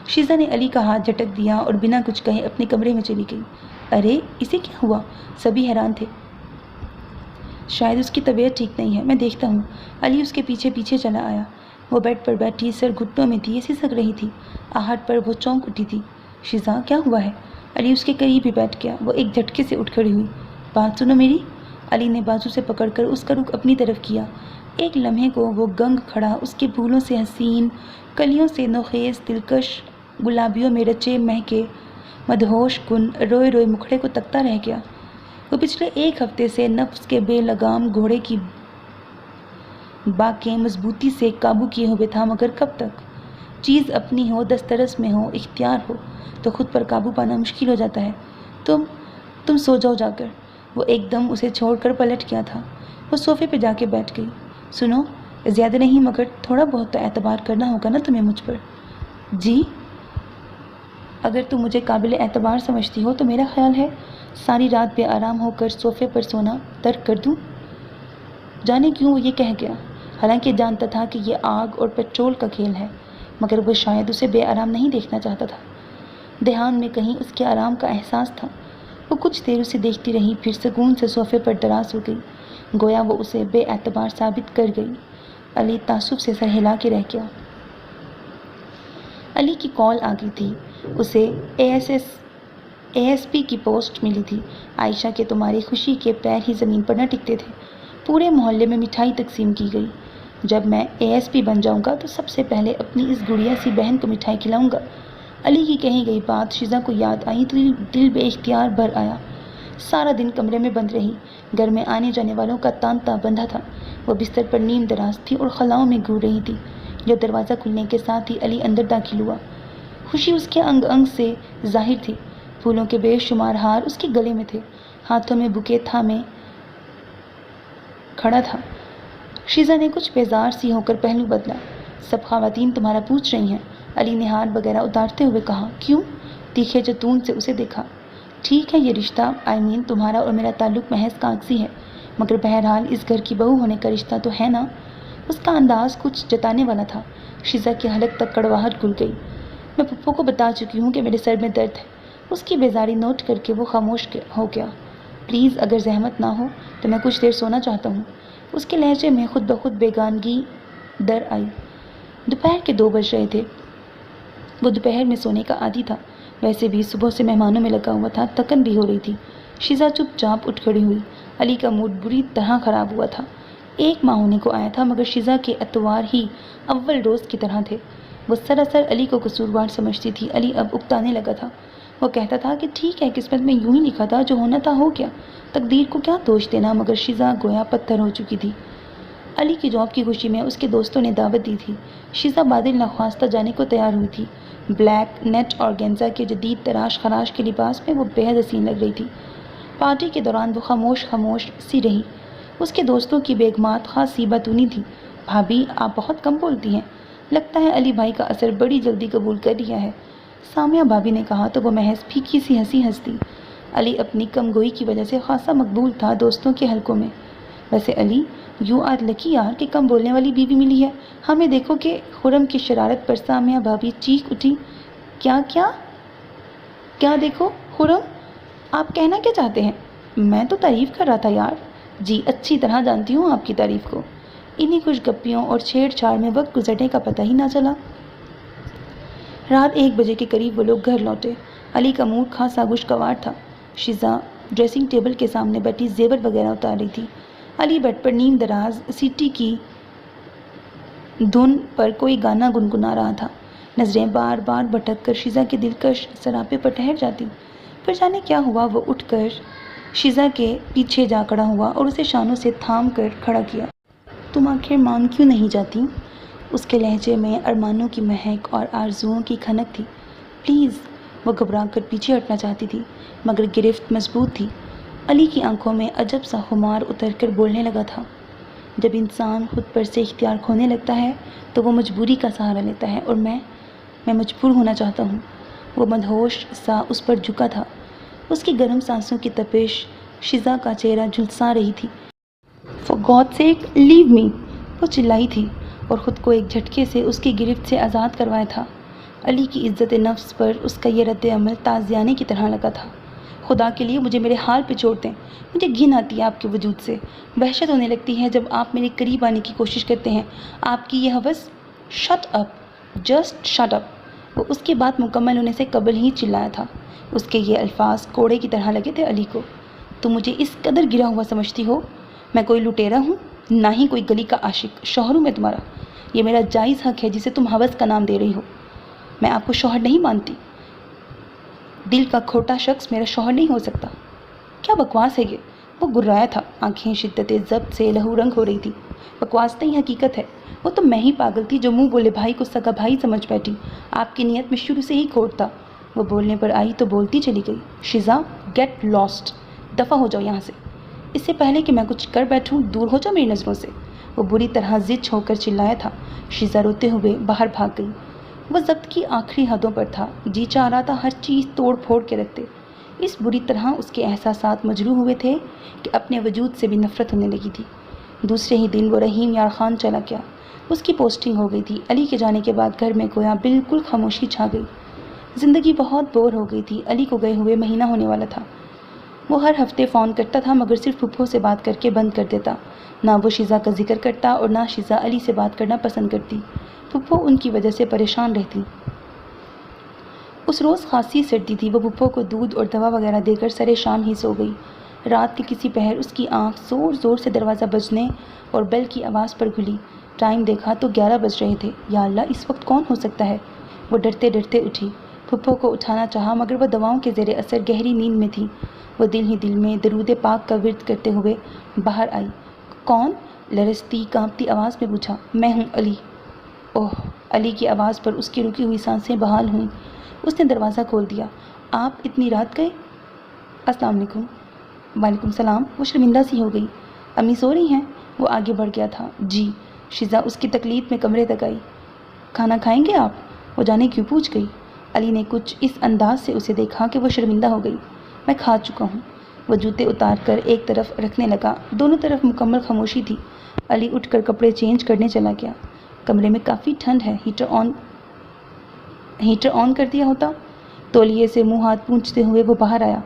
شیزا نے علی کا ہاتھ جھٹک دیا اور بنا کچھ کہے اپنے کمرے میں چلی گئی۔ ارے اسے کیا ہوا؟ سبھی حیران تھے۔ شاید اس کی طبیعت ٹھیک نہیں ہے، میں دیکھتا ہوں۔ علی اس کے پیچھے پیچھے چلا آیا۔ وہ بیڈ پر بیٹھی سر گھٹنوں میں تھی، سسک رہی تھی۔ آہٹ پر وہ چونک اٹھی تھی۔ شیزا، کیا ہوا ہے؟ علی اس کے قریب ہی بیٹھ گیا۔ وہ ایک جھٹکے سے اٹھ کھڑی ہوئی۔ بات سنو میری۔ علی نے بازو سے پکڑ کر اس کا رخ اپنی طرف کیا۔ ایک لمحے کو وہ گنگ کھڑا، اس کے پھولوں سے حسین، کلیوں سے نوخیز، دلکش گلابیوں میں رچے مہکے مدہوش کن روئے روئے مکھڑے کو تکتا رہ گیا۔ وہ پچھلے 1 ہفتے سے نفس کے بے لگام گھوڑے کی باکیں مضبوطی سے قابو کیے ہوئے تھا، مگر کب تک؟ چیز اپنی ہو، دسترس میں ہو، اختیار ہو تو خود پر قابو پانا مشکل ہو جاتا ہے۔ تم سو جاؤ جا کر۔ وہ ایک دم اسے چھوڑ کر پلٹ گیا تھا۔ وہ صوفے پہ جا کے بیٹھ گئی۔ سنو، زیادہ نہیں مگر تھوڑا بہت تو اعتبار کرنا ہوگا نا تمہیں مجھ پر؟ جی؟ اگر تم مجھے قابل اعتبار سمجھتی ہو تو میرا خیال ہے
ساری رات بے آرام ہو کر صوفے پر سونا ترک کر دوں؟ جانے کیوں وہ یہ کہہ گیا، حالانکہ جانتا تھا کہ یہ آگ اور پیٹرول کا کھیل ہے، مگر وہ شاید اسے بے آرام نہیں دیکھنا چاہتا تھا۔ دھیان میں کہیں اس کے آرام کا احساس تھا۔ وہ کچھ دیر اسے دیکھتی رہی، پھر سکون سے صوفے پر دراز ہو گئی، گویا وہ اسے بے اعتبار ثابت کر گئی۔ علی تعصب سے سر ہلا کے رہ گیا۔ علی کی کال آ گئی تھی، اسے اے ایس پی کی پوسٹ ملی تھی۔ عائشہ کہ تمہاری خوشی کے پیر ہی زمین پر نہ ٹکتے تھے۔ پورے محلے میں مٹھائی تقسیم کی گئی۔ جب میں اے ایس پی بن جاؤں گا تو سب سے پہلے اپنی اس گڑیا سی بہن کو مٹھائی کھلاؤں گا۔ علی کی کہی گئی بات شیزا کو یاد آئی تو دل بے اختیار بھر آیا۔ سارا دن کمرے میں بند رہی۔ گھر میں آنے جانے والوں کا تانتا بندھا تھا۔ وہ بستر پر نیم دراز تھی اور خلاؤں میں گھور رہی تھی جب دروازہ کھلنے کے ساتھ ہی علی اندر داخل ہوا۔ خوشی اس کے انگ انگ سے ظاہر تھی۔ پھولوں کے بے شمار ہار اس کے گلے میں تھے، ہاتھوں میں بوکے تھامے کھڑا تھا۔ شیزا نے کچھ بیزار سی ہو کر پہلو بدلا۔ سب خواتین تمہارا پوچھ رہی ہیں، علی نے ہار وغیرہ اتارتے ہوئے کہا۔ کیوں؟ تیکھے جتون سے اسے دیکھا۔ ٹھیک ہے یہ رشتہ تمہارا اور میرا تعلق محض کاغذی ہے، مگر بہرحال اس گھر کی بہو ہونے کا رشتہ تو ہے نا۔ اس کا انداز کچھ جتانے والا تھا۔ شیزا کی حلق تک کڑواہٹ گھل گئی۔ میں پپو کو بتا چکی ہوں کہ میرے سر میں درد ہے۔ اس کی بیزاری نوٹ کر کے وہ خاموش ہو گیا۔ پلیز اگر زحمت نہ ہو تو میں کچھ دیر سونا چاہتا ہوں۔ اس کے لہجے میں خود بخود بیگانگی در آئی۔ دوپہر کے 2 بج رہے تھے۔ وہ دوپہر میں سونے کا عادی تھا، ویسے بھی صبح سے مہمانوں میں لگا ہوا تھا، تھکن بھی ہو رہی تھی۔ شیزا چپ چاپ اٹھ کھڑی ہوئی۔ علی کا موڈ بری طرح خراب ہوا تھا۔ 1 ماہ ہونے کو آیا تھا، مگر شیزا کے اتوار ہی اول روز کی طرح تھے۔ وہ سراسر علی کو قصوروار سمجھتی تھی۔ علی اب اکتانے لگا تھا۔ وہ کہتا تھا کہ ٹھیک ہے، قسمت میں یوں ہی لکھا تھا، جو ہونا تھا ہو گیا، تقدیر کو کیا دوش دینا، مگر شیزا گویا پتھر ہو چکی تھی۔ علی کی جاب کی خوشی میں اس کے دوستوں نے دعوت دی تھی۔ شیزا بادل نخواستہ جانے کو تیار ہوئی تھی۔ بلیک نیٹ اور گینزا کے جدید تراش خراش کے لباس میں وہ بے حد حسین لگ رہی تھی۔ پارٹی کے دوران وہ خاموش سی رہی۔ اس کے دوستوں کی بیگمات خاصی باتونی تھی۔ بھابھی آپ بہت کم بولتی ہیں، لگتا ہے علی بھائی کا اثر بڑی جلدی قبول کر لیا ہے، سامیہ بھابھی نے کہا تو وہ محض پھیکی سی ہنسی ہنستی۔ علی اپنی کم گوئی کی وجہ سے خاصا مقبول تھا دوستوں کے حلقوں میں۔ ویسے علی یو آر لکی یار کہ کم بولنے والی بیوی ملی ہے۔ ہمیں دیکھو کہ خرم کی شرارت پر سامیہ بھابھی چیخ اٹھی۔ کیا دیکھو خرم، آپ کہنا کیا چاہتے ہیں؟ میں تو تعریف کر رہا تھا یار۔ جی اچھی طرح جانتی ہوں آپ کی تعریف کو۔ انہی کچھ گپیوں اور چھیڑ چھاڑ میں وقت گزرنے کا پتہ ہی نہ چلا۔ رات 1 بجے کے قریب وہ لوگ گھر لوٹے۔ علی کا موڈ خاصا خوشگوار تھا۔ شیزا ڈریسنگ ٹیبل کے سامنے بیٹھی زیور وغیرہ اتار رہی تھی۔ علی بیڈ پر نیم دراز سیٹی کی دھن پر کوئی گانا گنگنا رہا تھا۔ نظریں بار بار بھٹک کر شیزا کے دلکش سراپے پر ٹھہر جاتی۔ پھر جانے کیا ہوا، وہ اٹھ کر شیزا کے پیچھے جا کھڑا ہوا اور اسے شانوں سے تھام کر کھڑا کیا۔ تم آخر مان کیوں نہیں جاتی؟ اس کے لہجے میں ارمانوں کی مہک اور آرزوؤں کی کھنک تھی۔ پلیز، وہ گھبرا کر پیچھے ہٹنا چاہتی تھی، مگر گرفت مضبوط تھی۔ علی کی آنکھوں میں عجب سا خمار اتر کر بولنے لگا تھا۔ جب انسان خود پر سے اختیار کھونے لگتا ہے تو وہ مجبوری کا سہارا لیتا ہے، اور میں مجبور ہونا چاہتا ہوں۔ وہ مدہوش سا اس پر جھکا تھا۔ اس کی گرم سانسوں کی تپش شیزا کا چہرہ جھلسا رہی تھی۔ For God's sake, leave me! وہ چلائی تھی اور خود کو ایک جھٹکے سے اس کی گرفت سے آزاد کروایا تھا۔ علی کی عزت نفس پر اس کا یہ رد عمل تازیانے کی طرح لگا تھا۔ خدا کے لیے مجھے میرے حال پہ چھوڑ دیں، مجھے گھن آتی ہے آپ کے وجود سے، وحشت ہونے لگتی ہے جب آپ میرے قریب آنے کی کوشش کرتے ہیں۔ آپ کی یہ ہوس، shut up, just shut up! وہ اس کی بات مکمل ہونے سے قبل ہی چلایا تھا۔ اس کے یہ الفاظ کوڑے کی طرح لگے تھے علی کو۔ تم مجھے اس قدر گرا ہوا سمجھتی ہو؟ میں کوئی لٹیرا ہوں، نہ ہی کوئی گلی کا عاشق۔ شوہر ہوں میں تمہارا، یہ میرا جائز حق ہے جسے تم ہوس کا نام دے رہی ہو۔ میں آپ کو شوہر نہیں مانتی۔ دل کا کھوٹا شخص میرا شوہر نہیں ہو سکتا۔ کیا بکواس ہے یہ؟ وہ گرایا تھا، آنکھیں شدت ضبط سے لہو رنگ ہو رہی تھی۔ بکواس نہیں، حقیقت ہے۔ وہ تو میں ہی پاگل تھی جو منہ بولے بھائی کو سگا بھائی سمجھ بیٹھی۔ آپ کی نیت میں شروع سے ہی کھوٹ تھا۔ وہ بولنے پر آئی تو بولتی چلی گئی۔ شیزا، گیٹ لاسٹ! دفع ہو جاؤ یہاں سے، اس سے پہلے کہ میں کچھ کر بیٹھوں، دور ہو جاؤ میری نظروں سے! وہ بری طرح زچ ہو کر چلایا تھا۔ شیزا روتے ہوئے باہر بھاگ گئی۔ وہ ضبط کی آخری حدوں پر تھا، جی چاہ رہا تھا ہر چیز توڑ پھوڑ کے رکھ دے۔ اس بری طرح اس کے احساسات مجروح ہوئے تھے کہ اپنے وجود سے بھی نفرت ہونے لگی تھی۔ دوسرے ہی دن وہ رحیم یار خان چلا گیا۔ اس کی پوسٹنگ ہو گئی تھی۔ علی کے جانے کے بعد گھر میں گویا بالکل خاموشی چھا گئی۔ زندگی بہت بور ہو گئی تھی۔ علی کو گئے ہوئے مہینہ ہونے والا تھا۔ وہ ہر ہفتے فون کرتا تھا مگر صرف پھپھو سے بات کر کے بند کر دیتا۔ نہ وہ شیزا کا ذکر کرتا اور نہ شیزا علی سے بات کرنا پسند کرتی۔ پھپھو ان کی وجہ سے پریشان رہتی۔ اس روز خاصی سردی تھی۔ وہ پھپھو کو دودھ اور دوا وغیرہ دے کر سرے شام ہی سو گئی۔ رات کے کسی پہر اس کی آنکھ زور زور سے دروازہ بجنے اور بیل کی آواز پر کھلی۔ ٹائم دیکھا تو 11 بج رہے تھے۔ یا اللہ، اس وقت کون ہو سکتا ہے؟ وہ ڈرتے ڈرتے اٹھی۔ پھپھو کو اٹھانا چاہا مگر وہ دواؤں کے زیر اثر گہری نیند میں تھی۔ وہ دل ہی دل میں درود پاک کا ورد کرتے ہوئے باہر آئی۔ کون؟ لرزتی کانپتی آواز میں پوچھا۔ میں ہوں، علی۔ اوہ! علی کی آواز پر اس کی رکی ہوئی سانسیں بحال ہوئیں۔ اس نے دروازہ کھول دیا۔ آپ اتنی رات گئے؟ السلام علیکم۔ وعلیکم السلام۔ وہ شرمندہ سی ہو گئی۔ امی سو رہی ہیں؟ وہ آگے بڑھ گیا تھا۔ جی۔ شیزا اس کی تکلیف میں کمرے تک آئی۔ کھانا کھائیں گے آپ؟ وہ جانے کیوں پوچھ گئی۔ علی نے کچھ اس انداز سے اسے دیکھا کہ وہ شرمندہ ہو گئی۔ میں کھا چکا ہوں۔ وہ جوتے اتار کر ایک طرف رکھنے لگا۔ دونوں طرف مکمل خاموشی تھی۔ علی اٹھ کر کپڑے چینج کرنے چلا گیا۔ کمرے میں کافی ٹھنڈ ہے، ہیٹر آن کر دیا ہوتا۔ تولیے سے منہ ہاتھ پونچھتے ہوئے وہ باہر آیا۔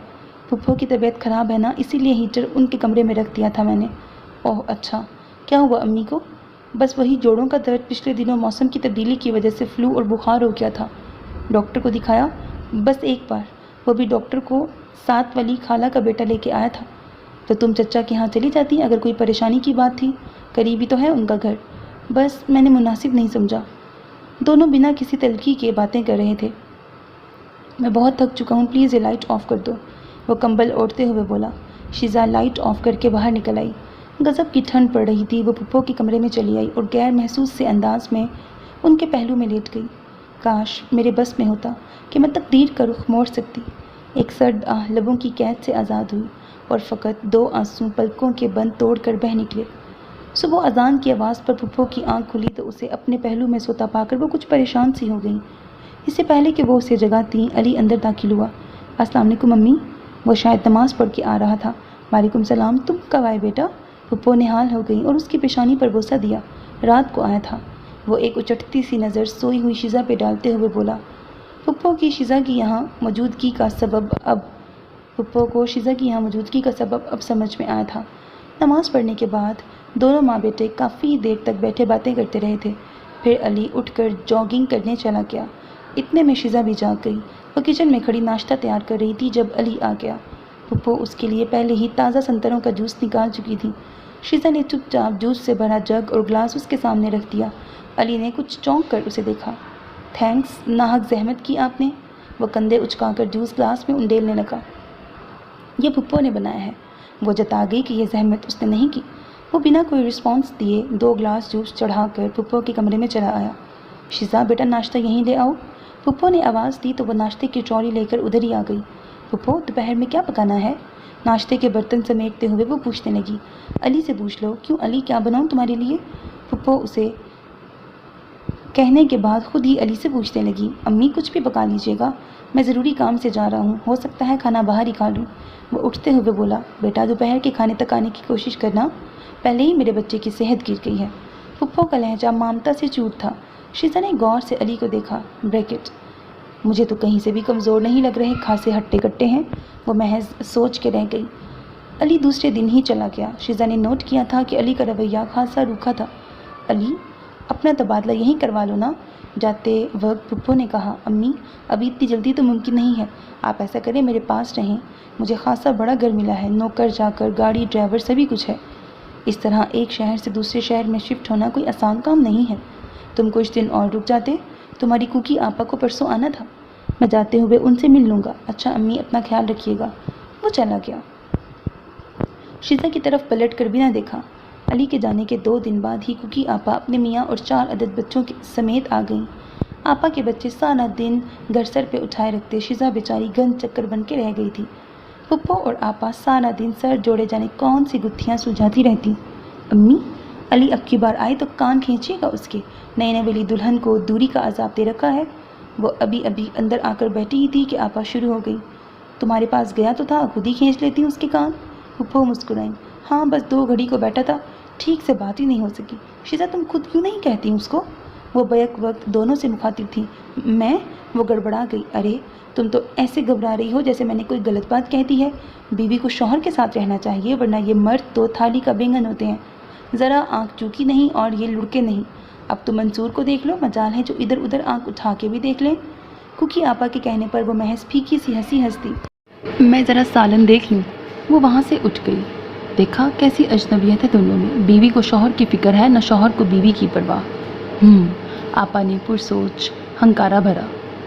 پھپھو کی طبیعت خراب ہے نا، اسی لیے ہیٹر ان کے کمرے میں رکھ دیا تھا میں نے۔ اوہ اچھا۔ کیا ہوا امی کو؟ بس وہی جوڑوں کا درد۔ پچھلے دنوں موسم کی تبدیلی کی وجہ سے فلو اور بخار ہو گیا تھا۔ ڈاکٹر کو دکھایا؟ بس ایک بار، وہ بھی ڈاکٹر کو ساتھ والی خالہ کا بیٹا لے کے آیا تھا۔ تو تم چچا کے ہاں چلی جاتی اگر کوئی پریشانی کی بات تھی، قریبی تو ہے ان کا گھر۔ بس میں نے مناسب نہیں سمجھا۔ دونوں بنا کسی تلخی کے باتیں کر رہے تھے۔ میں بہت تھک چکا ہوں، پلیز یہ لائٹ آف کر دو، وہ کمبل اوڑھتے ہوئے بولا۔ شیزا لائٹ آف کر کے باہر نکل آئی۔ غضب کی ٹھنڈ پڑ رہی تھی۔ وہ پھپھو کے کمرے میں چلی آئی اور غیر محسوس سے انداز میں ان کے پہلو میں لیٹ گئی۔ کاش میرے بس میں ہوتا کہ میں تقدیر کا رخ موڑ سکتی۔ ایک سرد آہ لبوں کی قید سے آزاد ہوئی اور فقط 2 آنسو پلکوں کے بند توڑ کر بہہ نکلے۔ صبح اذان کی آواز پر پھپھو کی آنکھ کھلی تو اسے اپنے پہلو میں سوتا پا کر وہ کچھ پریشان سی ہو گئی۔ اس سے پہلے کہ وہ اسے جگاتی، علی اندر داخل ہوا۔ السلام علیکم امی۔ وہ شاید نماز پڑھ کے آ رہا تھا۔ وعلیکم السلام، تم کب آئے بیٹا؟ پھپھو نہال ہو گئی اور اس کی پیشانی پر بوسہ دیا۔ رات کو آیا تھا، وہ ایک اچٹتی سی نظر سوئی ہوئی شیزا پہ ڈالتے ہوئے بولا۔ پھپھو کی شیزا کی یہاں موجودگی کا سبب اب سمجھ میں آیا تھا۔ نماز پڑھنے کے بعد دونوں ماں بیٹے کافی دیر تک بیٹھے باتیں کرتے رہے تھے۔ پھر علی اٹھ کر جاگنگ کرنے چلا گیا۔ اتنے میں شیزا بھی جاگ گئی۔ وہ کچن میں کھڑی ناشتہ تیار کر رہی تھی جب علی آ گیا۔ پھپھو اس کے لیے پہلے ہی تازہ سنتروں کا جوس نکال چکی تھی۔ شیزا نے چپ چاپ جوس سے بھرا جگ اور گلاس اس کے سامنے رکھ دیا۔ علی نے کچھ چونک کر اسے دیکھا۔ تھینکس، ناحق زحمت کی آپ نے۔ وہ کندھے اچکا کر جوس گلاس میں انڈیلنے لگا۔ یہ پھپھو نے بنایا ہے۔ وہ جتا گئی کہ یہ زحمت اس نے نہیں کی۔ وہ بنا کوئی رسپانس دیے 2 گلاس جوس چڑھا کر پھپھو کے کمرے میں چلا آیا۔ شیزا بیٹا ناشتہ یہیں لے آؤ۔ پھپھو نے آواز دی تو وہ ناشتے کی ٹرالی لے کر ادھر ہی آ گئی۔ پھپھو دوپہر میں کیا پکانا ہے؟ ناشتے کے برتن سمیٹتے ہوئے وہ پوچھنے لگی۔ علی سے پوچھ لو۔ کیوں علی، کیا بناؤں تمہارے لیے؟ پھپھو اسے کہنے کے بعد خود ہی علی سے پوچھنے لگی۔ امی کچھ بھی پکا لیجیے گا، میں ضروری کام سے جا رہا ہوں، ہو سکتا ہے کھانا باہر ہی کھا لوں۔ وہ اٹھتے ہوئے بولا۔ بیٹا دوپہر کے کھانے تک آنے کی کوشش کرنا، پہلے ہی میرے بچے کی صحت گر گئی ہے۔ پھپھو کا لہجہ مامتا سے چوٹ تھا۔ شیزا نے غور سے علی کو دیکھا۔ بریکٹ، مجھے تو کہیں سے بھی کمزور نہیں لگ رہے، خاصے ہٹے کٹے ہیں۔ وہ محض سوچ کے رہ گئی۔ علی دوسرے دن ہی چلا گیا۔ شیزا نے نوٹ کیا تھا کہ علی کا رویہ خاصا روکھا تھا۔ علی، اپنا تبادلہ یہیں کروا لو نا۔ جاتے وقت پھپھو نے کہا۔ امی، ابھی اتنی جلدی تو ممکن نہیں ہے، آپ ایسا کریں میرے پاس رہیں، مجھے خاصا بڑا گھر ملا ہے، نوکر چاکر، گاڑی، ڈرائیور سبھی کچھ ہے۔ اس طرح ایک شہر سے دوسرے شہر میں شفٹ ہونا کوئی آسان کام نہیں ہے۔ تم کچھ دن اور رک جاتے، تمہاری کوکی آپا کو پرسوں آنا تھا، میں جاتے ہوئے ان سے مل لوں گا۔ اچھا امی، اپنا خیال رکھیے گا۔ وہ چلا گیا۔ شیزا کی طرف پلٹ کر بھی نہ دیکھا۔ علی کے جانے کے 2 دن بعد ہی کوکی آپا اپنے میاں اور 4 عدد بچوں کے سمیت آ گئیں۔ آپا کے بچے سارا دن گھر سر پہ اٹھائے رکھتے، شیزا بیچاری گن چکر بن کے رہ گئی تھی۔ پھپھو اور آپا سارا دن سر جوڑے جانے کون سی گتھیاں سلجھاتی رہتی۔ امی، علی اب کی بار آئے تو کان کھینچیے گا اس کے، نئے نویلی دلہن کو دوری کا عذاب دے رکھا ہے۔ وہ ابھی اندر آ کر بیٹھی ہی تھی کہ آپا شروع ہو گئی۔ تمہارے پاس گیا تو تھا، خود ہی کھینچ لیتی اس کے کان۔ پھپھو مسکرائیں۔ ہاں بس 2 گھڑی کو بیٹھا تھا، ٹھیک سے بات ہی نہیں ہو سکی۔ شیزا تم خود کیوں نہیں کہتی اس کو؟ وہ بیک وقت دونوں سے مخاطب تھی۔ میں؟ وہ گڑبڑا گئی۔ ارے تم تو ایسے گھبرا رہی ہو جیسے میں نے کوئی غلط بات کہہ دی ہے۔ بیوی کو شوہر کے ساتھ رہنا چاہیے، ورنہ یہ مرد تو تھالی کا بینگن ہوتے ہیں، ذرا آنکھ چوکی نہیں اور یہ لڑکے نہیں۔ اب تو منصور کو دیکھ لو، مجال ہے جو ادھر ادھر آنکھ اٹھا کے بھی دیکھ لیں۔ کوکی آپا کے کہنے پر وہ محض پھیکی سی ہنسی ہنستی۔
میں ذرا سالن دیکھ لوں۔ وہ وہاں سے اٹھ گئی۔ دیکھا کیسی اجنبیت ہے دونوں میں، بیوی کو شوہر کی فکر ہے، نہ شوہر کو بیوی کی پرواہ۔ آپا نے پرسوچ ہنکارا بھرا۔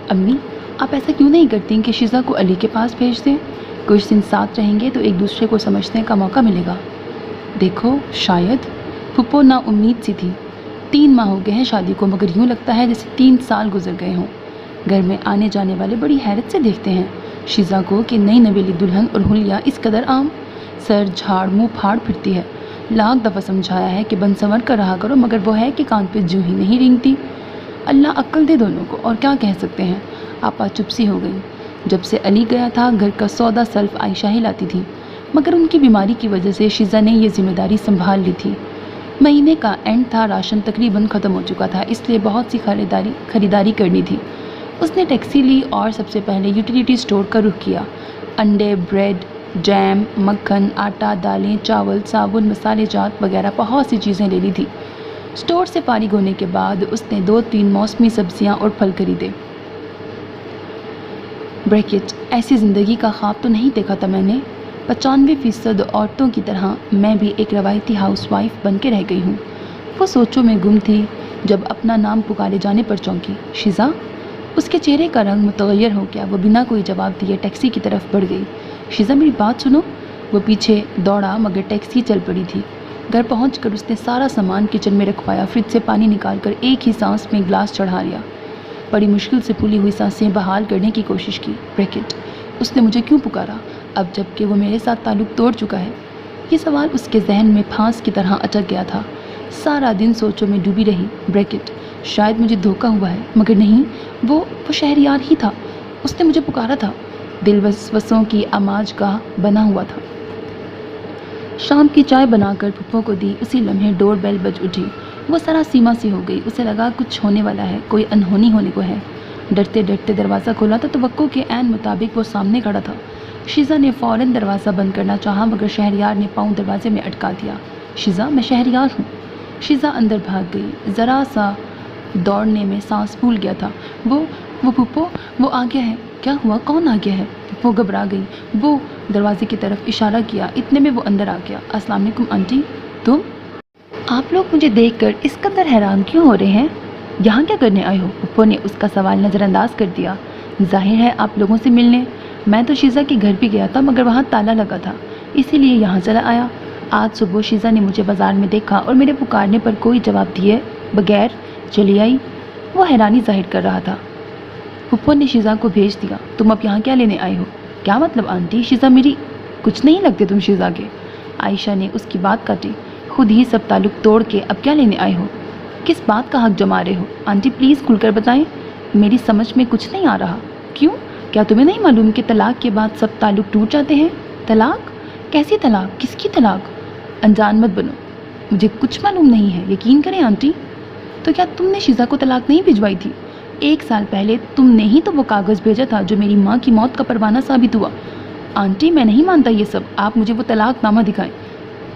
امی آپ ایسا کیوں نہیں کرتی کہ شیزا کو علی کے پاس بھیج دیں؟ کچھ دن ساتھ رہیں گے تو ایک دوسرے کو سمجھنے کا موقع ملے گا۔ دیکھو شاید۔ پھپھو نا امید سی تھی۔ 3 ماہ ہو گئے ہیں شادی کو، مگر یوں لگتا ہے جیسے 3 سال گزر گئے ہوں۔ گھر میں آنے جانے والے بڑی حیرت سے دیکھتے ہیں شیزا کو کہ نئی نویلی دلہن اور حلیہ اس قدر عام، سر جھاڑ منہ پھاڑ پھرتی ہے۔ لاکھ دفعہ سمجھایا ہے کہ بن سنور کر رہا کرو، مگر وہ ہے کہ کان پہ جوں ہی نہیں رینگتی۔ اللہ عقل دے دونوں کو، اور کیا کہہ سکتے ہیں۔ آپا چپ سی ہو گئی۔ جب سے علی گیا تھا گھر کا سودا سلف عائشہ ہی لاتی تھی، مگر ان کی بیماری کی وجہ سے شیزا نے یہ ذمہ داری سنبھال لی تھی۔ مہینے کا اینڈ تھا، راشن تقریباً ختم ہو چکا تھا، اس لیے بہت سی خریداری کرنی تھی۔ اس نے ٹیکسی لی اور سب سے پہلے یوٹیلیٹی اسٹور کا رخ کیا۔ انڈے، بریڈ، جیم، مکھن، آٹا، دالیں، چاول، صابن، مسالے جات وغیرہ بہت سی چیزیں لینی تھی۔ اسٹور سے فارغ ہونے کے بعد اس نے 2-3 موسمی سبزیاں اور پھل خریدے۔ بریکٹ ایسی زندگی کا خواب تو نہیں دیکھا تھا میں نے۔ 95% عورتوں کی طرح میں بھی ایک روایتی ہاؤس وائف بن کے رہ گئی ہوں۔ وہ سوچوں میں گم تھی جب اپنا نام پکارے جانے پر چونکی۔ شیزا؟ اس کے چہرے کا رنگ متغیر ہو گیا۔ وہ بنا کوئی جواب دیے ٹیکسی کی طرف بڑھ گئی۔ شیزا میری بات سنو۔ وہ پیچھے دوڑا مگر ٹیکسی چل پڑی تھی۔ گھر پہنچ کر اس نے سارا سامان کچن میں رکھوایا، فریج سے پانی نکال کر ایک ہی سانس میں گلاس چڑھا لیا۔ بڑی مشکل سے پھولی ہوئی سانسیں بحال کرنے کی کوشش کی۔ بریکٹ اس نے مجھے کیوں پکارا اب جب کہ وہ میرے ساتھ تعلق توڑ چکا ہے؟ یہ سوال اس کے ذہن میں پھانس کی طرح اٹک گیا تھا۔ سارا دن سوچوں میں ڈوبی رہی۔ بریکٹ شاید مجھے دھوکہ ہوا ہے، مگر نہیں، وہ شہریار ہی تھا۔ اس نے مجھے پکارا تھا۔ دل وسوسوں کی آماج گاہ بنا ہوا تھا۔ شام کی چائے بنا کر پھپھو کو دی، اسی لمحے ڈور بیل بج اٹھی۔ وہ سرا سیما سی ہو گئی۔ اسے لگا کچھ ہونے والا ہے، کوئی انہونی ہونے کو ہے۔ ڈرتے ڈرتے دروازہ کھولا تو توقع کے عین مطابق وہ سامنے کھڑا تھا۔ شیزا نے فوراً دروازہ بند کرنا چاہا مگر شہریار نے پاؤں دروازے میں اٹکا دیا۔ شیزا میں شہریار ہوں۔ شیزا اندر بھاگ گئی۔ ذرا سا دوڑنے میں سانس پھول گیا تھا۔ وہ پھپھو وہ آ گیا ہے۔ کیا ہوا؟ کون آ گیا ہے؟ پھپھو گھبرا گئی۔ وہ دروازے کی طرف اشارہ کیا۔ اتنے میں وہ اندر آ گیا۔ السلام علیکم آنٹی۔ تم؟ آپ لوگ مجھے دیکھ کر اس قدر حیران کیوں ہو رہے ہیں؟ یہاں کیا کرنے آئے ہو؟ پھپھو نے اس کا سوال نظر انداز کر دیا۔ ظاہر ہے آپ لوگوں سے ملنے۔ میں تو شیزا کے گھر بھی گیا تھا مگر وہاں تالا لگا تھا، اسی لیے یہاں چلا آیا۔ آج صبح شیزا نے مجھے بازار میں دیکھا اور میرے پکارنے پر کوئی جواب دیے بغیر چلی آئی۔ وہ حیرانی ظاہر کر رہا تھا۔ پھپھو نے شیزا کو بھیج دیا۔ تم اب یہاں کیا لینے آئے ہو؟ کیا مطلب آنٹی؟ شیزا میری کچھ نہیں لگتے تم شیزا کے۔ عائشہ نے اس کی بات کاٹی۔ خود ہی سب تعلق توڑ کے اب کیا لینے آئے ہو؟ کس بات کا حق جما رہے ہو؟ آنٹی پلیز کھل کر بتائیں، میری سمجھ میں کچھ نہیں آ رہا۔ کیوں؟ کیا تمہیں نہیں معلوم کہ طلاق کے بعد سب تعلق ٹوٹ جاتے ہیں؟ طلاق؟ کیسی طلاق؟ کس کی طلاق؟ انجان مت بنو، مجھے کچھ معلوم نہیں ہے، یقین کریں آنٹی۔ تو کیا تم نے شیزا کو طلاق نہیں بھجوائی تھی؟ 1 سال پہلے تم نے ہی تو وہ کاغذ بھیجا تھا جو میری ماں کی موت کا پروانہ ثابت ہوا۔ آنٹی میں نہیں مانتا یہ سب، آپ مجھے وہ طلاق نامہ دکھائیں۔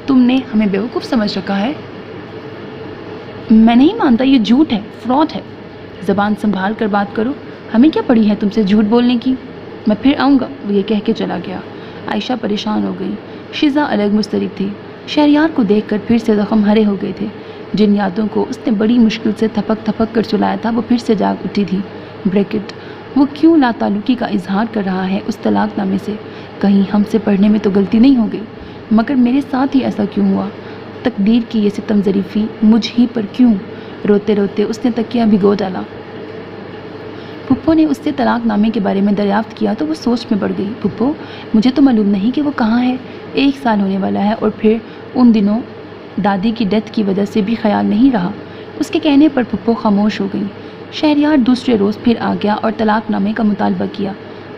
تم نے ہمیں بیوقوف سمجھ رکھا ہے۔ میں نہیں مانتا، یہ جھوٹ ہے، فراڈ ہے۔ زبان سنبھال کر بات کرو، ہمیں کیا پڑی ہے تم سے جھوٹ بولنے کی؟ میں پھر آؤں گا، وہ یہ کہہ کے چلا گیا۔ عائشہ پریشان ہو گئی۔ شیزا الگ مضطرب تھی۔ شہریار کو دیکھ کر پھر سے زخم ہرے ہو گئے تھے۔ جن یادوں کو اس نے بڑی مشکل سے تھپک تھپک کر چلایا تھا وہ پھر سے جاگ اٹھی تھی۔ بریکٹ وہ کیوں لا تعلقی کا اظہار کر رہا ہے اس طلاق نامے سے؟ کہیں ہم سے پڑھنے میں تو غلطی نہیں ہو گئی، مگر میرے ساتھ ہی ایسا کیوں ہوا؟ تقدیر کی یہ ستم ظریفی مجھ ہی پر کیوں؟ روتے روتے اس نے تکیہ بھگو ڈالا۔ پھپھو نے اس سے طلاق نامے کے بارے میں دریافت کیا تو وہ سوچ میں پڑ گئی۔ پھپھو مجھے تو معلوم نہیں کہ وہ کہاں ہے، 1 سال ہونے والا ہے اور پھر ان دنوں دادی کی ڈیتھ کی وجہ سے بھی خیال نہیں رہا۔ اس کے کہنے پر پھپھو خاموش ہو گئی۔ شہریار دوسرے روز پھر آ گیا اور طلاق نامے کا مطالبہ کیا۔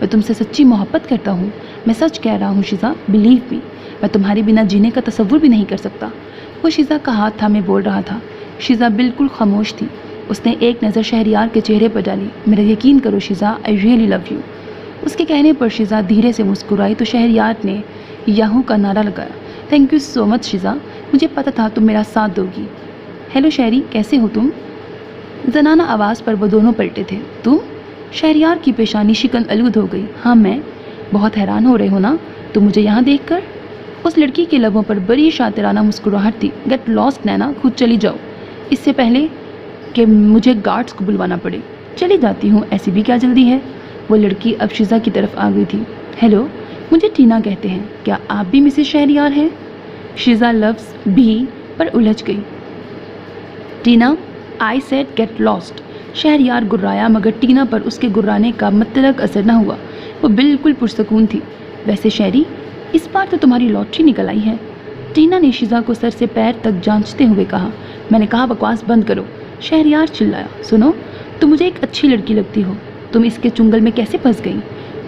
میں تم سے سچی محبت کرتا ہوں. میں سچ کہہ رہا ہوں شیزا, بلیو می. میں تمہارے بنا جینے کا تصور بھی نہیں کر سکتا. وہ شیزا کا ہاتھ تھامے بول رہا تھا. شیزا بالکل خاموش تھی. اس نے ایک نظر شہریار کے چہرے پر ڈالی. میرا یقین کرو شیزا, آئی ریئلی لو یو. اس کے کہنے پر شیزا دھیرے سے مسکرائی تو شہریار نے یاہو کا نعرہ لگایا. تھینک یو سو مچ شیزا, مجھے پتہ تھا تم میرا ساتھ دو گی. ہیلو شہری, کیسے ہو تم؟ زنانہ آواز پر وہ دونوں پلٹے تھے. تم؟ شہریار کی پیشانی شکن آلود ہو گئی. ہاں میں. بہت حیران ہو رہے ہو نا تم مجھے یہاں دیکھ کر؟ اس لڑکی کے لبوں پر بڑی شاطرانہ مسکراہٹ تھی. گیٹ لاسٹ نینا, خود چلی جاؤ اس سے پہلے کہ مجھے گارڈز کو بلوانا پڑے. چلی جاتی ہوں, ایسی بھی کیا جلدی ہے؟ وہ لڑکی اب شیزا کی طرف آ گئی تھی. ہیلو, مجھے ٹینا کہتے ہیں. کیا آپ بھی مسز شہریار ہیں؟ شیزا لفظ بھی پر الجھ گئی. Tina, I said get lost. Shehryar گرایا مگر ٹینا پر اس کے گرانے کا مطلق اثر نہ ہوا. وہ بالکل پرسکون تھی. ویسے شہری, اس بار تو تمہاری لاٹری نکل آئی ہے. ٹینا نے شیزا کو سر سے پیر تک جانچتے ہوئے کہا. میں نے کہا بکواس بند کرو. شہریار چلایا. سنو, تم مجھے ایک اچھی لڑکی لگتی ہو. تم اس کے چنگل میں کیسے پھنس گئی؟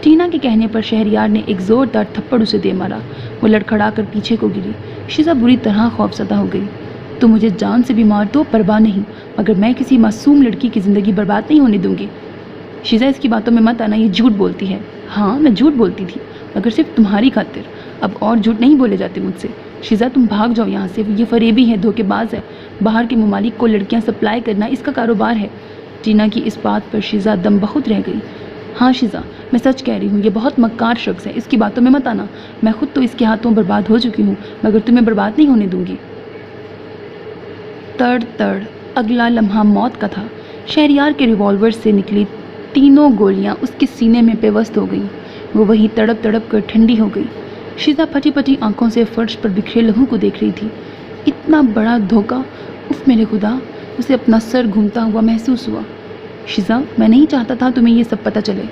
ٹینا کے کہنے پر شہریار نے ایک زوردار تھپڑ اسے دے مارا. وہ لڑکھڑا کر پیچھے کو گری. شیزا بری طرح خوفزدہ ہو گئی. تم مجھے جان سے بھی مار دو, پرواہ نہیں, مگر میں کسی معصوم لڑکی کی زندگی برباد نہیں ہونے دوں گی. شیزا, اس کی باتوں میں مت آنا, یہ جھوٹ بولتی ہے. ہاں میں جھوٹ بولتی تھی, مگر صرف تمہاری خاطر. اب اور جھوٹ نہیں بولے جاتے مجھ سے. شیزا تم بھاگ جاؤ یہاں سے. یہ فریبی ہے, دھوکے باز ہے. باہر کے ممالک کو لڑکیاں سپلائی کرنا اس کا کاروبار ہے. ٹینا کی اس بات پر شیزا دم بخود رہ گئی. ہاں شیزا, میں سچ کہہ رہی ہوں, یہ بہت مکار شخص ہے. اس کی باتوں میں مت آنا. میں خود تو اس کے ہاتھوں برباد ہو چکی ہوں, مگر تمہیں برباد نہیں ہونے دوں گی. تڑ تڑ. اگلا لمحہ موت کا تھا. شہریار کے ریوالور سے نکلی تینوں گولیاں اس کے سینے میں پیوست ہو گئیں. وہ وہی تڑپ تڑپ کر ٹھنڈی ہو گئی. شیزا پھٹی پھٹی آنکھوں سے فرش پر بکھرے لہو کو دیکھ رہی تھی. اتنا بڑا دھوکہ, اف میرے خدا. اسے اپنا سر گھومتا ہوا محسوس ہوا. شیزا, میں نہیں چاہتا تھا تمہیں یہ سب پتہ چلے.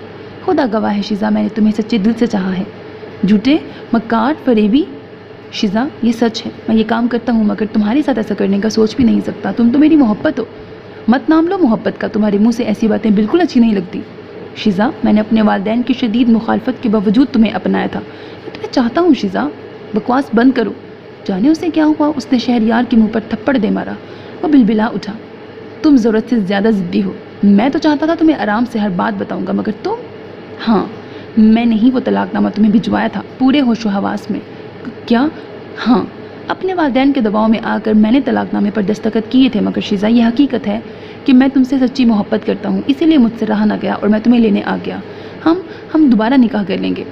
خدا گواہ ہے شیزا, میں نے تمہیں سچے دل سے چاہا ہے. جھوٹے, مکار, فریبی. شیزا, یہ سچ ہے, میں یہ کام کرتا ہوں, مگر تمہارے ساتھ ایسا کرنے کا سوچ بھی نہیں سکتا. تم تو میری محبت ہو. مت نام لو محبت کا, تمہارے منہ سے ایسی باتیں بالکل اچھی نہیں لگتی. شیزا, میں نے اپنے والدین کی شدید مخالفت کے باوجود تمہیں اپنایا تھا. میں تمہیں چاہتا ہوں شیزا. بکواس بند کرو. جانے اسے کیا ہوا, اس نے شہریار کے منہ پر تھپڑ دے مارا. وہ بلبلا اٹھا. تم ضرورت سے زیادہ ضدی ہو. میں تو چاہتا تھا تمہیں آرام سے ہر بات بتاؤں گا, مگر تم. ہاں, میں نے ہی وہ طلاق نامہ تمہیں بھجوایا تھا پورے ہوش و حواس میں. کیا؟ ہاں, اپنے والدین کے دباؤ میں آ کر میں نے طلاق نامے پر دستخط کیے تھے. مگر شیزا, یہ حقیقت ہے کہ میں تم سے سچی محبت کرتا ہوں, اسی لیے مجھ سے رہا نہ گیا اور میں تمہیں لینے آ گیا. ہم دوبارہ نکاح کر لیں گے.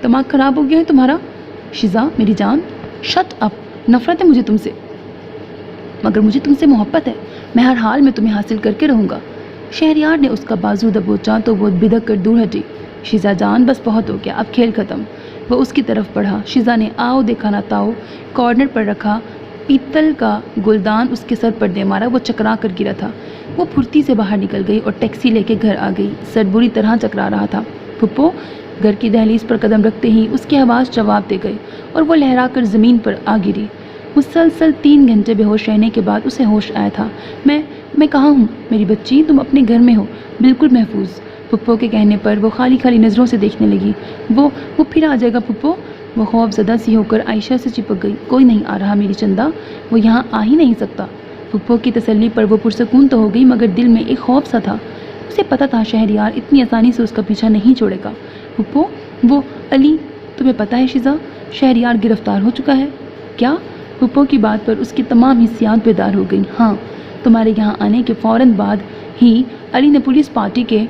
دماغ خراب ہو گیا ہے تمہارا؟ شیزا میری جان, شٹ اپ. نفرت ہے مجھے تم سے, مگر مجھے تم سے محبت ہے. میں ہر حال میں تمہیں حاصل کر کے رہوں گا. شہریار نے اس کا بازو دبوچا تو وہ بدک کر دور ہٹی. شیزا جان, بس بہت ہو گیا, اب کھیل ختم. وہ اس کی طرف بڑھا. شیزا نے آؤ دیکھا نہ تاؤ کارنر پر رکھا پیتل کا گلدان اس کے سر پر دے مارا. وہ چکرا کر گرا تھا. وہ پھرتی سے باہر نکل گئی اور ٹیکسی لے کے گھر آ گئی. سر بری طرح چکرا رہا تھا. پھپھو, گھر کی دہلیز پر قدم رکھتے ہی اس کے آواز جواب دے گئے اور وہ لہرا کر زمین پر آ گری. مسلسل 3 گھنٹے بے ہوش رہنے کے بعد اسے ہوش آیا تھا. میں کہاں ہوں میری بچی؟ تم اپنے گھر میں ہو, بالکل محفوظ. پھپھو کے کہنے پر وہ خالی خالی نظروں سے دیکھنے لگی. وہ پھر آ جائے گا پھپھو. وہ خوف زدہ سی ہو کر عائشہ سے چپک گئی. کوئی نہیں آ رہا میری چندا, وہ یہاں آ ہی نہیں سکتا. پھپھو کی تسلی پر وہ پرسکون تو ہو گئی, مگر دل میں ایک خوف سا تھا. اسے پتہ تھا شہریار اتنی آسانی سے اس کا پیچھا نہیں چھوڑے گا. پھپھو, وہ علی, تمہیں پتہ ہے شیزا, شہریار گرفتار ہو چکا ہے. کیا؟ پھپھو کی بات پر اس کی تمام حسیات بیدار ہو گئیں. ہاں, تمہارے یہاں آنے کے فوراً بعد ہی علی نے پولیس پارٹی کے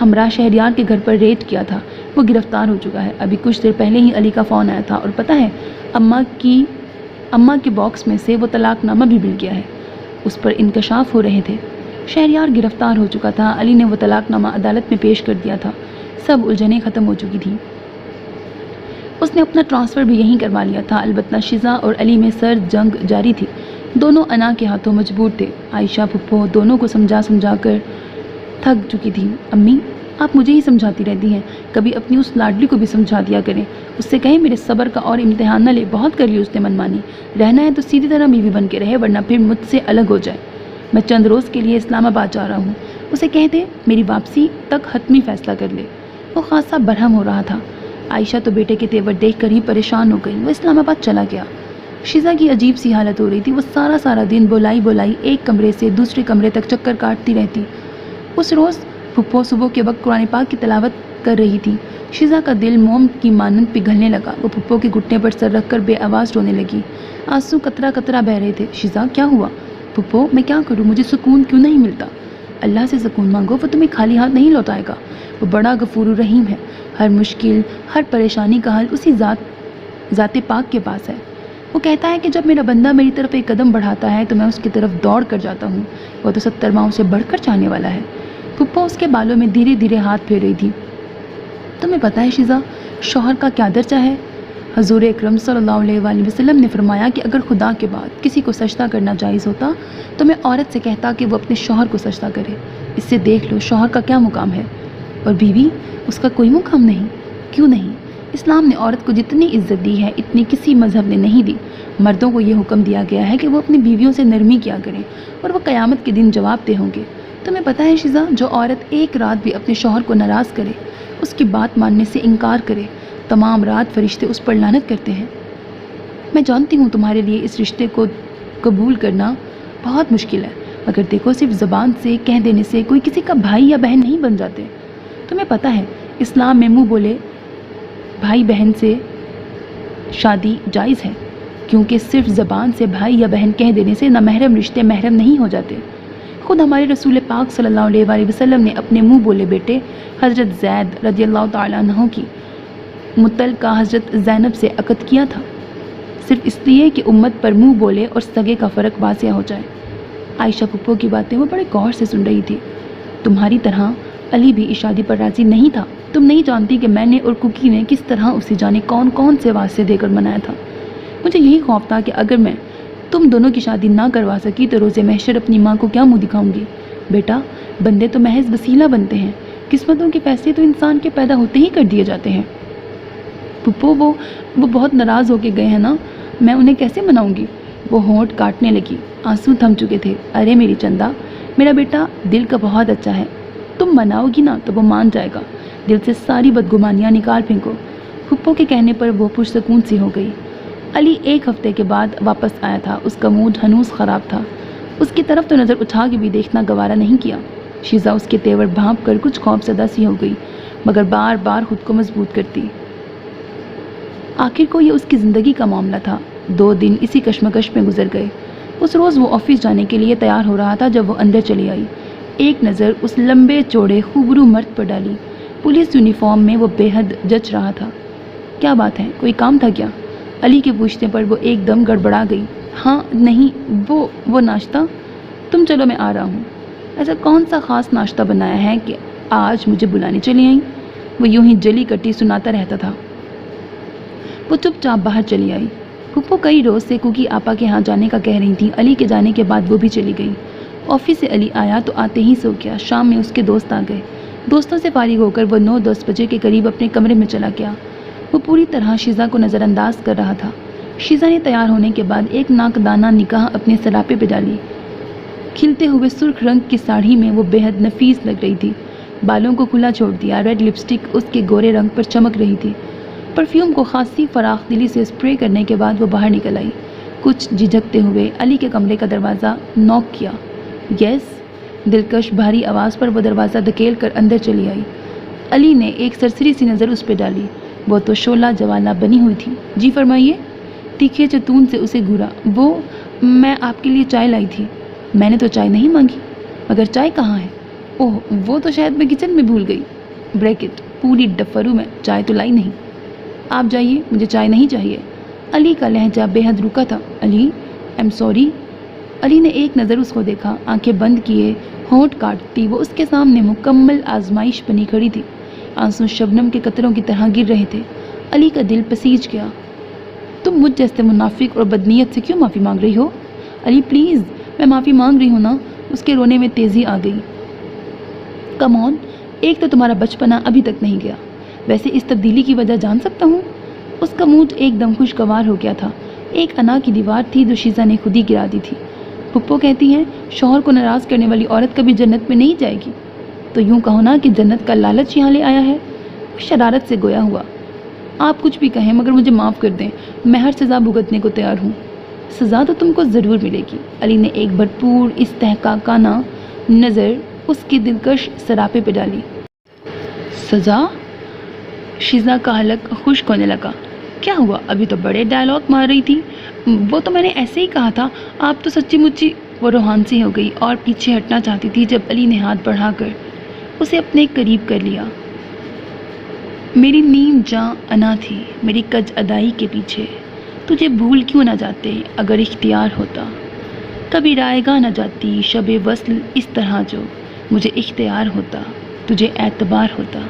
ہمراہ شہریار کے گھر پر ریڈ کیا تھا. وہ گرفتار ہو چکا ہے. ابھی کچھ دیر پہلے ہی علی کا فون آیا تھا, اور پتہ ہے اماں کی باکس میں سے وہ طلاق نامہ بھی مل گیا ہے. اس پر انکشاف ہو رہے تھے. شہریار گرفتار ہو چکا تھا. علی نے وہ طلاق نامہ عدالت میں پیش کر دیا تھا. سب الجھنیں ختم ہو چکی تھیں. اس نے اپنا ٹرانسفر بھی یہیں کروا لیا تھا. البتہ شیزا اور علی میں سرد جنگ جاری تھی. دونوں انا کے ہاتھوں مجبور تھے. عائشہ پھپھو دونوں کو سمجھا کر تھک چکی تھی. امی, آپ مجھے ہی سمجھاتی رہتی ہیں, کبھی اپنی اس لاڈلی کو بھی سمجھا دیا کریں. اس سے کہیں میرے صبر کا اور امتحان نہ لے. بہت کر لی اس نے منمانی. رہنا ہے تو سیدھی طرح بیوی بن کے رہے, ورنہ پھر مجھ سے الگ ہو جائے. میں چند روز کے لیے اسلام آباد جا رہا ہوں. اسے کہہ دے میری واپسی تک حتمی فیصلہ کر لے.
وہ خاصا برہم ہو رہا تھا۔ عائشہ تو بیٹے کے تیور دیکھ کر ہی پریشان ہو گئی۔ وہ اسلام آباد چلا گیا۔ شیزا کی عجیب سی حالت ہو رہی تھی۔ وہ سارا دن بولائی ایک کمرے سے دوسرے کمرے تک چکر کاٹتی رہتی۔ اس روز پھپھو صبح کے وقت قرآن پاک کی تلاوت کر رہی تھی۔ شیزا کا دل موم کی مانند پگھلنے لگا۔ وہ پھپھو کے گھٹنے پر سر رکھ کر بے آواز رونے لگی۔ آنسو قطرہ بہ رہے تھے۔ شیزا کیا ہوا؟ پھپھو میں کیا کروں، مجھے سکون کیوں نہیں ملتا؟ اللہ سے سکون مانگو، وہ تمہیں خالی ہاتھ نہیں لوٹائے گا۔ وہ بڑا غفور الرحیم ہے۔ ہر مشکل، ہر پریشانی کا حل اسی ذات پاک کے پاس ہے۔ وہ کہتا ہے کہ جب میرا بندہ میری طرف ایک قدم بڑھاتا ہے تو میں اس کی طرف دوڑ کر جاتا ہوں۔ وہ تو 70 ماؤں سے بڑھ کر چاہنے والا ہے۔ پھپھو اس کے بالوں میں دھیرے ہاتھ پھیر رہی تھی۔ تمہیں پتہ ہے شیزا، شوہر کا کیا درجہ ہے؟ حضور اکرم صلی اللہ علیہ وآلہ وسلم نے فرمایا کہ اگر خدا کے بعد کسی کو سجدہ کرنا جائز ہوتا تو میں عورت سے کہتا کہ وہ اپنے شوہر کو سجدہ کرے۔ اس سے دیکھ لو شوہر کا کیا مقام ہے، اور بیوی اس کا کوئی مقام نہیں۔ کیوں نہیں؟ اسلام نے عورت کو جتنی عزت دی ہے اتنی کسی مذہب نے نہیں دی۔ مردوں کو یہ حکم دیا گیا ہے کہ وہ اپنی بیویوں سے نرمی کیا کریں اور وہ قیامت کے دن جواب دہ ہوں گے۔ تمہیں پتہ ہے شیزا، جو عورت ایک رات بھی اپنے شوہر کو ناراض کرے، اس کی بات ماننے سے انکار کرے، تمام رات فرشتے اس پر لعنت کرتے ہیں۔ میں جانتی ہوں تمہارے لیے اس رشتے کو قبول کرنا بہت مشکل ہے، مگر دیکھو صرف زبان سے کہہ دینے سے کوئی کسی کا بھائی یا بہن نہیں بن جاتے۔ تمہیں پتہ ہے اسلام میں منہ بولے بھائی بہن سے شادی جائز ہے، کیونکہ صرف زبان سے بھائی یا بہن کہہ دینے سے نامحرم رشتے محرم نہیں ہو جاتے۔ خود ہمارے رسول پاک صلی اللہ علیہ وآلہ وسلم نے اپنے منہ بولے بیٹے حضرت زید رضی اللہ تعالیٰ عنہ کی متعلقہ حضرت زینب سے عقد کیا تھا، صرف اس لیے کہ امت پر منہ بولے اور سگے کا فرق واضح ہو جائے۔ عائشہ پھپھو کی باتیں وہ بڑے غور سے سن رہی تھی۔ تمہاری طرح علی بھی اس شادی پر راضی نہیں تھا۔ تم نہیں جانتی کہ میں نے اور کوکی نے کس طرح اسے جانے کون سے واسطے دے کر منایا تھا۔ مجھے یہی خوف تھا کہ اگر میں تم دونوں کی شادی نہ کروا سکی تو روز محشر اپنی ماں کو کیا منہ دکھاؤں گی؟ بیٹا، بندے تو محض وسیلہ بنتے ہیں، قسمتوں کے فیصلے تو انسان کے پیدا ہوتے ہی کر دیے جاتے ہیں۔ پھپھو وہ بہت ناراض ہو کے گئے ہیں نا، میں انہیں کیسے مناؤں گی؟ وہ ہونٹ کاٹنے لگی، آنسو تھم چکے تھے۔ ارے میری چندا، میرا بیٹا دل کا بہت اچھا ہے، تم مناؤ گی نا تو وہ مان جائے گا۔ دل سے ساری بدگمانیاں نکال پھینکو۔ پھپھو کے کہنے پر وہ پرسکون سی ہو گئی۔ علی 1 ہفتے کے بعد واپس آیا تھا۔ اس کا موڈ ہنوز خراب تھا۔ اس کی طرف تو نظر اٹھا کے بھی دیکھنا گوارا نہیں کیا۔ شیزا اس کے تیور بھانپ کر کچھ خوف زدہ سی ہو گئی، مگر بار بار خود کو مضبوط کرتی۔ آخر کو یہ اس کی زندگی کا معاملہ تھا۔ 2 دن اسی کشمکش میں گزر گئے۔ اس روز وہ آفس جانے کے لیے تیار ہو رہا تھا جب وہ اندر چلی آئی۔ ایک نظر اس لمبے چوڑے خوبرو مرد پر ڈالی۔ پولیس یونیفارم میں وہ بے حد جچ رہا تھا۔ کیا بات ہے، کوئی کام تھا کیا؟ علی کے پوچھنے پر وہ ایک دم گڑبڑا گئی۔ ہاں نہیں، وہ ناشتہ، تم چلو میں آ رہا ہوں۔ ایسا کون سا خاص ناشتہ بنایا ہے کہ آج مجھے بلانے چلی آئیں؟ وہ یوں ہی جلی کٹی سناتا رہتا تھا۔ وہ چپ چاپ باہر چلی آئی۔ پھپھو کئی روز سے کوکی آپا کے ہاں جانے کا کہہ رہی تھی۔ علی کے جانے کے بعد وہ بھی چلی گئی۔ آفس سے علی آیا تو آتے ہی سو گیا۔ شام میں اس کے دوست آ گئے۔ دوستوں سے فارغ ہو کر وہ 9-10 بجے کے قریب اپنے کمرے میں چلا گیا۔ وہ پوری طرح شیزا کو نظر انداز کر رہا تھا۔ شیزا نے تیار ہونے کے بعد ایک ناکدانہ نگاہ اپنے سراپے پہ ڈالی۔ کھلتے ہوئے سرخ رنگ کی ساڑھی میں وہ بے حد نفیس لگ رہی تھی۔ بالوں کو کھلا چھوڑ دیا، ریڈ لپسٹک اس کے گورے رنگ پر چمک رہی تھی۔ پرفیوم کو خاصی فراخ دلی سے اسپرے کرنے کے بعد وہ باہر نکل آئی۔ کچھ جھجکتے ہوئے علی کے کمرے کا دروازہ نوک کیا۔ یس، دلکش بھاری آواز پر وہ دروازہ دھکیل کر اندر چلی آئی۔ علی نے ایک سرسری سی نظر اس پہ ڈالی۔ وہ تو شعلہ جوالا بنی ہوئی تھی۔ جی فرمائیے۔ تیکھے چتون سے اسے گھورا۔ وہ میں آپ کے لیے چائے لائی تھی۔ میں نے تو چائے نہیں مانگی۔ مگر چائے کہاں ہے؟ اوہ، وہ تو شاید میں کچن میں بھول گئی۔ بریکٹ، پوری ڈفرو میں چائے تو لائی نہیں۔ آپ جائیے، مجھے چائے نہیں چاہیے۔ علی کا لہجہ بے حد روکا تھا۔ علی، ایم سوری۔ علی نے ایک نظر اس کو دیکھا، آنکھیں بند کیے، ہونٹ کاٹتی وہ اس کے سامنے مکمل آزمائش بنی کھڑی تھی۔ آنسو شبنم کے قطروں کی طرح گر رہے تھے۔ علی کا دل پسیج گیا۔ تم مجھ جیسے منافق اور بدنیت سے کیوں معافی مانگ رہی ہو؟ علی پلیز، میں معافی مانگ رہی ہوں نا۔ اس کے رونے میں تیزی آ گئی۔ کم آن، ایک تو تمہارا بچپنا ابھی تک نہیں گیا، ویسے اس تبدیلی کی وجہ جان سکتا ہوں؟ اس کا موڈ ایک دم خوشگوار ہو گیا تھا۔ ایک انا کی دیوار تھی جو شیزا نے خود ہی گرا دی تھی۔ پھپھو کہتی ہیں شوہر کو ناراض کرنے والی عورت کبھی جنت میں نہیں جائے گی، تو یوں کہو نا کہ جنت کا لالچ یہاں لے آیا ہے۔
وہ شرارت سے گویا ہوا۔ آپ کچھ بھی کہیں مگر مجھے معاف کر دیں، میں ہر سزا بھگتنے کو تیار ہوں۔ سزا تو تم کو ضرور ملے گی۔ علی نے ایک بھرپور استحقاقانہ نظر اس کی دلکش سراپے پہ ڈالی۔ سزا؟ شیزا کا حلق خشک ہونے لگا۔ کیا ہوا؟ ابھی تو بڑے ڈائلاگ مار رہی تھی۔ وہ تو میں نے ایسے ہی کہا تھا، آپ تو سچی مچی۔ وہ روحان سی ہو گئی اور پیچھے ہٹنا چاہتی تھی جب علی نے ہاتھ بڑھا کر اسے اپنے قریب کر لیا۔ میری نیم جاں انا تھی میری کج ادائی کے پیچھے، تجھے بھول کیوں نہ جاتے اگر اختیار ہوتا، کبھی رائے گاہ نہ جاتی شب وصل اس طرح جو مجھے اختیار ہوتا، تجھے اعتبار ہوتا۔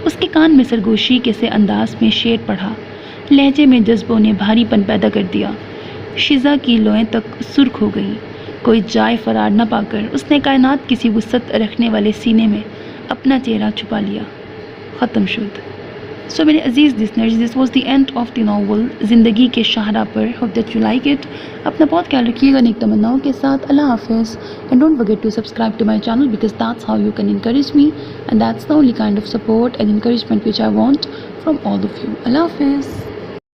اس کے کان میں سرگوشی کے سے انداز میں شعر پڑھا، لہجے میں جذبوں نے بھاری پن پیدا کر دیا۔ شیزا کی لوئیں تک سرخ ہو گئی۔ کوئی جائے فرار نہ پا کر اس نے کائنات کسی وسعت رکھنے والے سینے میں اپنا چہرہ چھپا لیا۔ ختم شد۔ سو میرے عزیز listeners, this was the end of the novel زندگی کے شاہراہ پر۔ Hope that you like it. اپنا بہت خیال رکھیے گا نیک تمناؤں کے ساتھ۔ اللہ حافظ۔ And don't forget to subscribe to my channel because that's how you can encourage me and that's the only kind of support and encouragement which I want from all of you. Allah حافظ۔